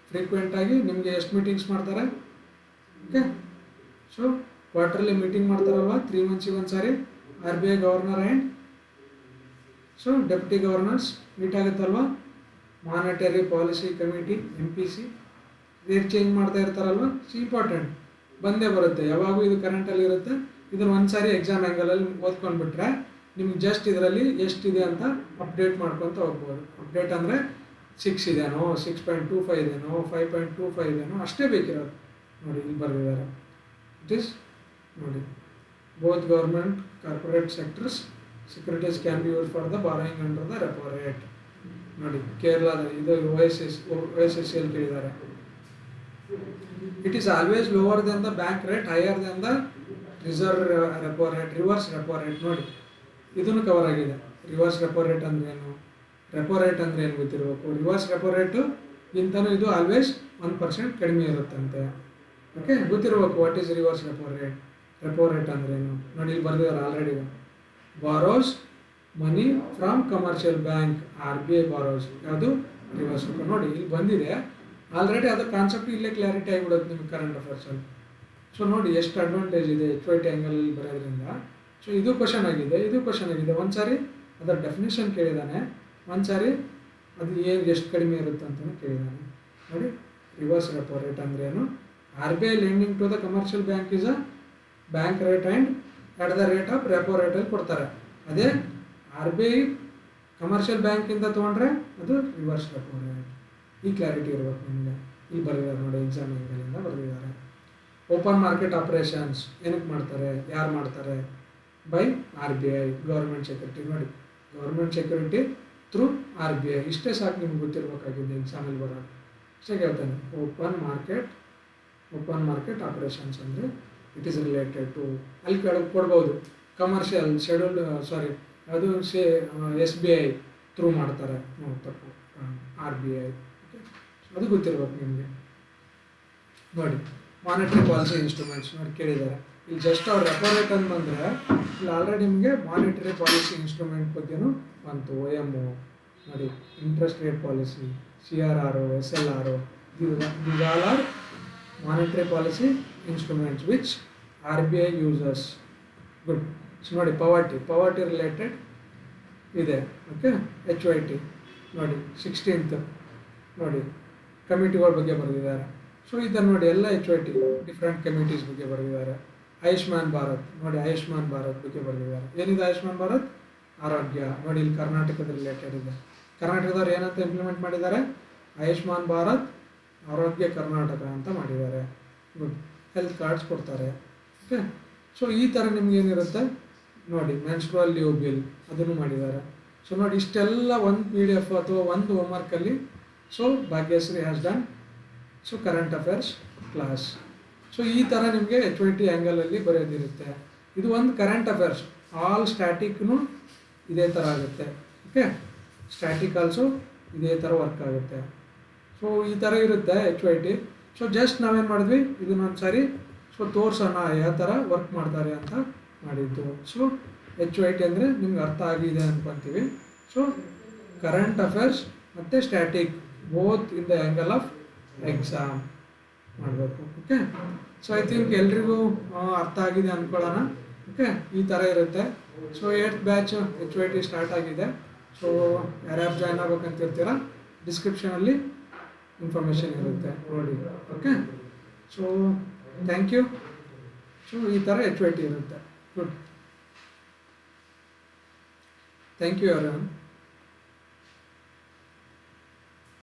Speaker 1: ಫ್ರೀಕ್ವೆಂಟಾಗಿ ನಿಮಗೆ ಎಷ್ಟು ಮೀಟಿಂಗ್ಸ್ ಮಾಡ್ತಾರೆ? ಓಕೆ, ಸೊ ಕ್ವಾರ್ಟರ್ಲಿ ಮೀಟಿಂಗ್ ಮಾಡ್ತಾರಲ್ವ, 3 months ಒಂದ್ಸಾರಿ RBI governor and so deputy governors meet ಆಗುತ್ತಲ್ವ. Monetary policy committee MPC rate change ಮಾಡ್ತಾ ಇರ್ತಾರಲ್ವ. ಇಂಪಾರ್ಟೆಂಟ್, ಬಂದೇ ಬರುತ್ತೆ ಯಾವಾಗೂ. ಇದು ಕರೆಂಟಲ್ಲಿ ಇರುತ್ತೆ. ಇದನ್ನು ಒಂದ್ಸಾರಿ ಎಕ್ಸಾಮ್ ಆ್ಯಂಗಲಲ್ಲಿ ಓದ್ಕೊಂಡ್ಬಿಟ್ರೆ ನಿಮ್ಗೆ ಜಸ್ಟ್ ಇದರಲ್ಲಿ ಎಷ್ಟಿದೆ ಅಂತ ಅಪ್ಡೇಟ್ ಮಾಡ್ಕೊತ ಹೋಗ್ಬೋದು. ಅಪ್ಡೇಟ್ ಅಂದರೆ 6 ಇದೆನೋ, 6.25 ಇದೆನೋ, 5.25 ಇದೆನೋ, ಅಷ್ಟೇ ಬೇಕಿರೋದು. ನೋಡಿ ಇಲ್ಲಿ ಬರೆದಿದ್ದಾರೆ. ಇಟ್ ಈಸ್ ನೋಡಿ both government corporate sectors securities can be use for the borrowing under the repo rate. ನೋಡಿ ಕೇರಳದ ಇದು OSSC ಕೇಳಿದ್ದಾರೆ. It is always lower than the bank rate, higher than the reserve repo rate, reverse repo rate. ನೋಡಿ ಇದನ್ನು cover ಆಗಿದೆ. Reverse repo rate ಅಂದ್ರೆ ಏನು, repo rate ಅಂದರೆ ಏನು ಗೊತ್ತಿರಬೇಕು. ರಿವರ್ಸ್ ರೆಪೋ ರೇಟು ಇಂತನೂ ಇದು ಆಲ್ವೇಸ್ 1% ಕಡಿಮೆ ಇರುತ್ತಂತೆ. ಓಕೆ, ಗೊತ್ತಿರಬೇಕು what is reverse repo rate ಅಂದ್ರೇನು. ನೋಡಿ ಇಲ್ಲಿ ಬರ್ದಿದ್ದಾರೆ already. Borrows money from commercial bank, RBI borrows, ಯಾವುದು ರಿವರ್ಸ್ ರೆಪೋ. ನೋಡಿ ಇಲ್ಲಿ ಬಂದಿದೆ ಆಲ್ರೆಡಿ, ಅದು ಕಾನ್ಸೆಪ್ಟ್ ಇಲ್ಲೇ ಕ್ಲಾರಿಟಿ ಆಗಿಬಿಡುತ್ತೆ ನಿಮ್ಗೆ ಕರೆಂಟ್ ಅಫೇರ್ಸಲ್ಲಿ. ಸೊ ನೋಡಿ ಎಷ್ಟು ಅಡ್ವಾಂಟೇಜ್ ಇದೆ HYT ಆ್ಯಂಗಲಲ್ಲಿ ಬರೋದ್ರಿಂದ. ಸೊ ಇದು ಕ್ವಶನ್ ಆಗಿದೆ. ಒಂದು ಸಾರಿ ಅದರ ಡೆಫಿನೇಷನ್ ಕೇಳಿದ್ದಾನೆ, ಒಂದು ಸಾರಿ ಅದು ಎಷ್ಟು ಕಡಿಮೆ ಇರುತ್ತೆ ಅಂತಲೂ ಕೇಳಿದ್ದಾನೆ. ನೋಡಿ ರಿವರ್ಸ್ ರೆಪೋ ರೇಟ್ ಅಂದ್ರೇನು? RBI lending to the commercial bank is a bank rate and at the rate of repo ರೇಟಲ್ಲಿ ಕೊಡ್ತಾರೆ. ಅದೇ RBI ಕಮರ್ಷಿಯಲ್ ಬ್ಯಾಂಕಿಂದ ತೊಗೊಂಡ್ರೆ ಅದು ರಿವರ್ಸ್ ರೆಪೋ ರೇಟ್. ಈ ಕ್ಲಾರಿಟಿ ಇರಬೇಕು ನಿಮಗೆ. ಇಲ್ಲಿ ಬರೆದಿದ್ದಾರೆ ನೋಡಿ, ಎಕ್ಸಾಮ್ ಆ್ಯಂಗಲಿಂದ ಬರೆದಿದ್ದಾರೆ. ಓಪನ್ ಮಾರ್ಕೆಟ್ ಆಪರೇಷನ್ಸ್ ಏನಕ್ಕೆ ಮಾಡ್ತಾರೆ, ಯಾರು ಮಾಡ್ತಾರೆ? By RBI, government security. ನೋಡಿ ಗೌರ್ಮೆಂಟ್ ಸೆಕ್ಯೂರಿಟಿ ಥ್ರೂ RBI. ಇಷ್ಟೇ ಸಾಕು ನಿಮ್ಗೆ ಗೊತ್ತಿರಬೇಕಾಗಿದೆ ಎಕ್ಸಾಮಲ್ಲಿ ಬರೋದು. ಇಷ್ಟೇ ಕೇಳ್ತಾನೆ. ಓಪನ್ ಮಾರ್ಕೆಟ್ ಆಪರೇಷನ್ಸ್ ಅಂದರೆ ಇಟ್ ಈಸ್ ರಿಲೇಟೆಡ್ ಟು ಅಲ್ಲಿ ಕೆಳಗೆ ಕೊಡ್ಬೋದು ಕಮರ್ಷಿಯಲ್ ಶೆಡ್ಯೂಲ್ಡ್ ಅದು ಎಸ್ ಬಿ ಐ ಥ್ರೂ ಮಾಡ್ತಾರೆ ತಪ್ಪು ಆರ್ ಬಿ ಐ ಅದು ಗೊತ್ತಿರ್ಬೇಕು ನಿಮಗೆ. ನೋಡಿ ಮಾನಿಟರಿ ಪಾಲಿಸಿ ಇನ್ಸ್ಟ್ರೂಮೆಂಟ್ಸ್ ನೋಡಿ ಕೇಳಿದ್ದಾರೆ ಇಲ್ಲಿ ಜಸ್ಟ್ ಅವ್ರು ರೆಪೋ ರೇಟ್ ಅಂತ ಬಂದರೆ ಇಲ್ಲಿ ಆಲ್ರೆಡಿ ನಿಮಗೆ ಮಾನಿಟರಿ ಪಾಲಿಸಿ ಇನ್ಸ್ಟ್ರೂಮೆಂಟ್ ಬಗ್ಗೆನೂ ಬಂತು. ಒ ಎಮ್ ನೋಡಿ interest rate policy, C R R, S L R, these all are monetary policy instruments which R B I uses. Good. So ನೋಡಿ poverty related ಇದೆ. Okay, H Y T ನೋಡಿ 16th ನೋಡಿ ಕಮಿಟಿಗಳ ಬಗ್ಗೆ ಬರೆದಿದ್ದಾರೆ. So ಇದನ್ನು ನೋಡಿ ಎಲ್ಲ H Y T different committees ಬಗ್ಗೆ ಬರೆದಿದ್ದಾರೆ. ಆಯುಷ್ಮಾನ್ ಭಾರತ್ ನೋಡಿ ಆಯುಷ್ಮಾನ್ ಭಾರತ್ ಬಗ್ಗೆ ಬರೆದಿದ್ದಾರೆ. ಏನಿದೆ ಆಯುಷ್ಮಾನ್ ಭಾರತ್? ಆರೋಗ್ಯ. ನೋಡಿ ಇಲ್ಲಿ ಕರ್ನಾಟಕದ ರಿಲೇಟೆಡ್ ಇದೆ. ಕರ್ನಾಟಕದವ್ರು ಏನಂತ ಇಂಪ್ಲಿಮೆಂಟ್ ಮಾಡಿದ್ದಾರೆ? ಆಯುಷ್ಮಾನ್ ಭಾರತ್ ಆರೋಗ್ಯ ಕರ್ನಾಟಕ ಅಂತ ಮಾಡಿದ್ದಾರೆ. ಗುಡ್. ಹೆಲ್ತ್ ಕಾರ್ಡ್ಸ್ ಕೊಡ್ತಾರೆ. ಓಕೆ, ಸೊ ಈ ಥರ ನಿಮ್ಗೆ ಏನಿರುತ್ತೆ ನೋಡಿ ಮೆನ್ಸ್ಟ್ರುವಲ್ ಲೀವ್ ಬಿಲ್ ಅದನ್ನು ಮಾಡಿದ್ದಾರೆ. ಸೊ ನೋಡಿ ಇಷ್ಟೆಲ್ಲ ಒಂದು ಪಿ ಡಿ ಎಫ್ ಅಥವಾ ಒಂದು ಹೋಮ್ವರ್ಕಲ್ಲಿ so Bhagyashree has done so current affairs class. So ಈ ಥರ ನಿಮಗೆ ಎಚ್ ವೈ ಟಿ ಆ್ಯಂಗಲಲ್ಲಿ ಬರೆಯೋದಿರುತ್ತೆ. ಇದು ಒಂದು ಕರೆಂಟ್ ಅಫೇರ್ಸ್. ಆಲ್ ಸ್ಟ್ಯಾಟಿಕ್ನು ಇದೇ ಥರ ಆಗುತ್ತೆ. ಓಕೆ, ಸ್ಟ್ಯಾಟಿಕ್ ಆಲ್ಸೋ ಇದೇ ಥರ ವರ್ಕ್ ಆಗುತ್ತೆ. ಸೊ ಈ ಥರ ಇರುತ್ತೆ H Y T. So just ನಾವೇನು ಮಾಡಿದ್ವಿ ಇದನ್ನೊಂದು ಸಾರಿ ಸೊ ತೋರಿಸೋಣ ಯಾವ ಥರ ವರ್ಕ್ ಮಾಡ್ತಾರೆ ಅಂತ ಮಾಡಿದ್ದು. ಸೊ ಎಚ್ ವೈ ಟಿ ಅಂದರೆ ನಿಮ್ಗೆ ಅರ್ಥ ಆಗಿದೆ ಅಂದ್ಕೊತೀವಿ. ಸೊ ಕರೆಂಟ್ ಅಫೇರ್ಸ್ ಮತ್ತು static both in the angle of exam ಮಾಡಬೇಕು. ಓಕೆ, ಸೊ ಐ ಥಿಂಕ್ ಎಲ್ರಿಗೂ ಅರ್ಥ ಆಗಿದೆ ಅಂದ್ಕೊಳ್ಳೋಣ. ಓಕೆ, ಈ ಥರ ಇರುತ್ತೆ. So 8th batch H Y T start ಆಗಿದೆ. ಸೊ ಯಾರ್ಯಾರು ಜಾಯ್ನ್ ಆಗ್ಬೇಕಂತಿರ್ತೀರ ಡಿಸ್ಕ್ರಿಪ್ಷನಲ್ಲಿ ಇನ್ಫಾರ್ಮೇಷನ್ ಇರುತ್ತೆ ನೋಡಿ. Okay, so thank you. So ಈ ಥರ ಎಚ್ ವೈ ಟಿ ಇರುತ್ತೆ. ಗುಡ್. Thank you everyone.